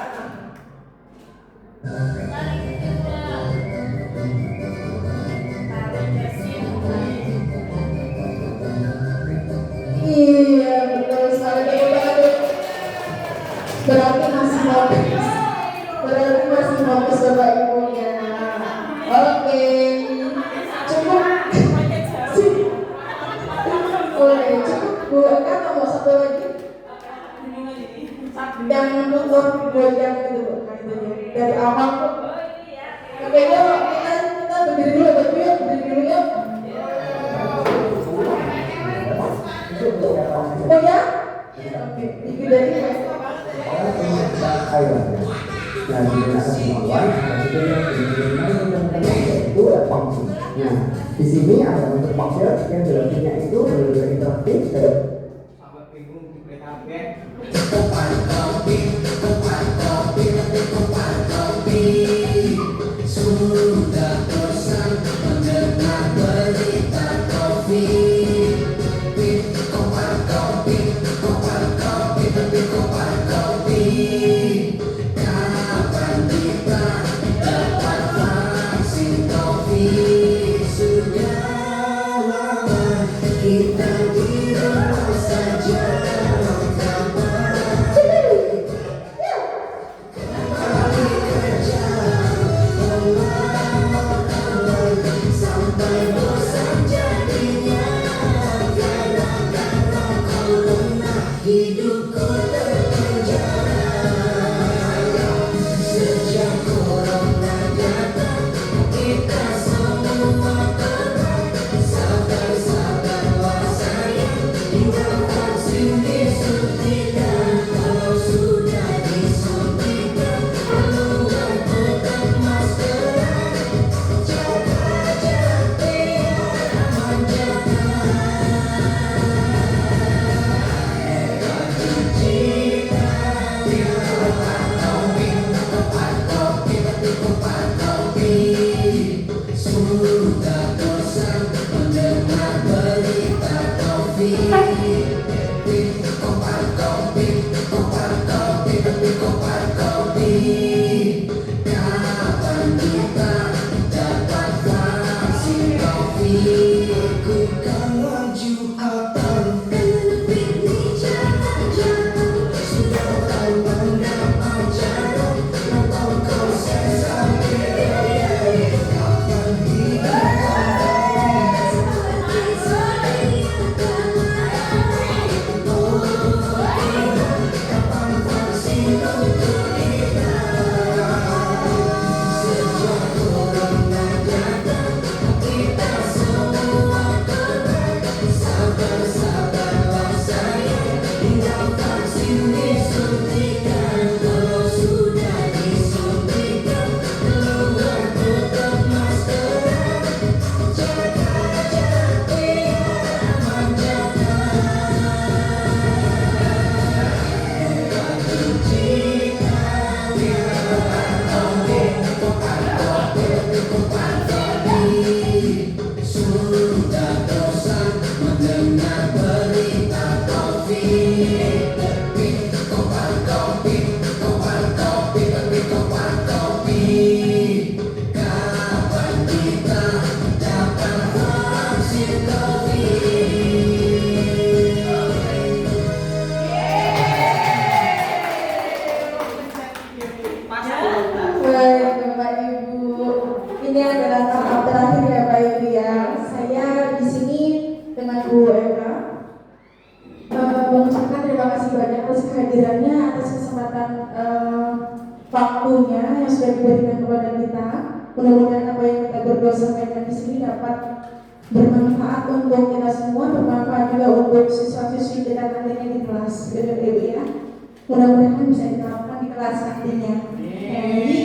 Iya, betul sekali. Berarti masih fokus. Berarti masih fokus Bapak Ibunya. Oke. Cukup. Oke, cukup. Bu Eka atau mau satu lagi? Yang tutur goyang gitu Bu. Nah itu ya. Dari awal tuh. Oke, yuk kita berdiri dulu, berdiri dulu yuk. Oh ya? Oke, itu dari di sini ada untuk picture yang grafiknya itu benar-benar interaktif dan Sampai bingung di PKB. Sudah bosan mendengar berita COVID. Kopan kopi, kapan kita dapat vaksin COVID? Sudah lama kita di rumah saja. Sampai bosan jadinya gara-gara corona hidupku terpenjara. Sejak corona datang kita semua tenang. Sabar-sabarlah sayang hingga vaksin disuntikan. Kalau sudah disuntikan keluar tetap maskeran. Sudah bosan mendengar berita COVID. Kopan kopi, kapan kita dapat vaksin COVID? Ku kan laju atau piknik jalan-jalan. Sudah tahu mendapat jalan nonton konser sampai kapan kita kesempatan waktunya yang sudah diberikan kepada kita. Mudah-mudahan apa yang kita berdua sampaikan di sini dapat bermanfaat untuk kita semua, bermanfaat juga untuk siswa-siswi kita nantinya di kelas, Ibu ya. Mudah-mudahan bisa diterapkan di kelas nantinya. Jadi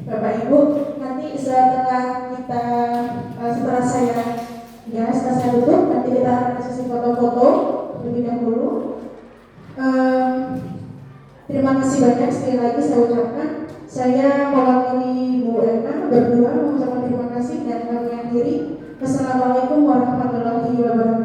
Bapak Ibu, nanti setelah saya tutup, nanti kita akan sesi foto-foto lebih dahulu. Terima kasih banyak sekali lagi saya ucapkan. Saya mewakili Bu Eka berdua mengucapkan terima kasih dan kami akhiri. Wassalamualaikum warahmatullahi wabarakatuh.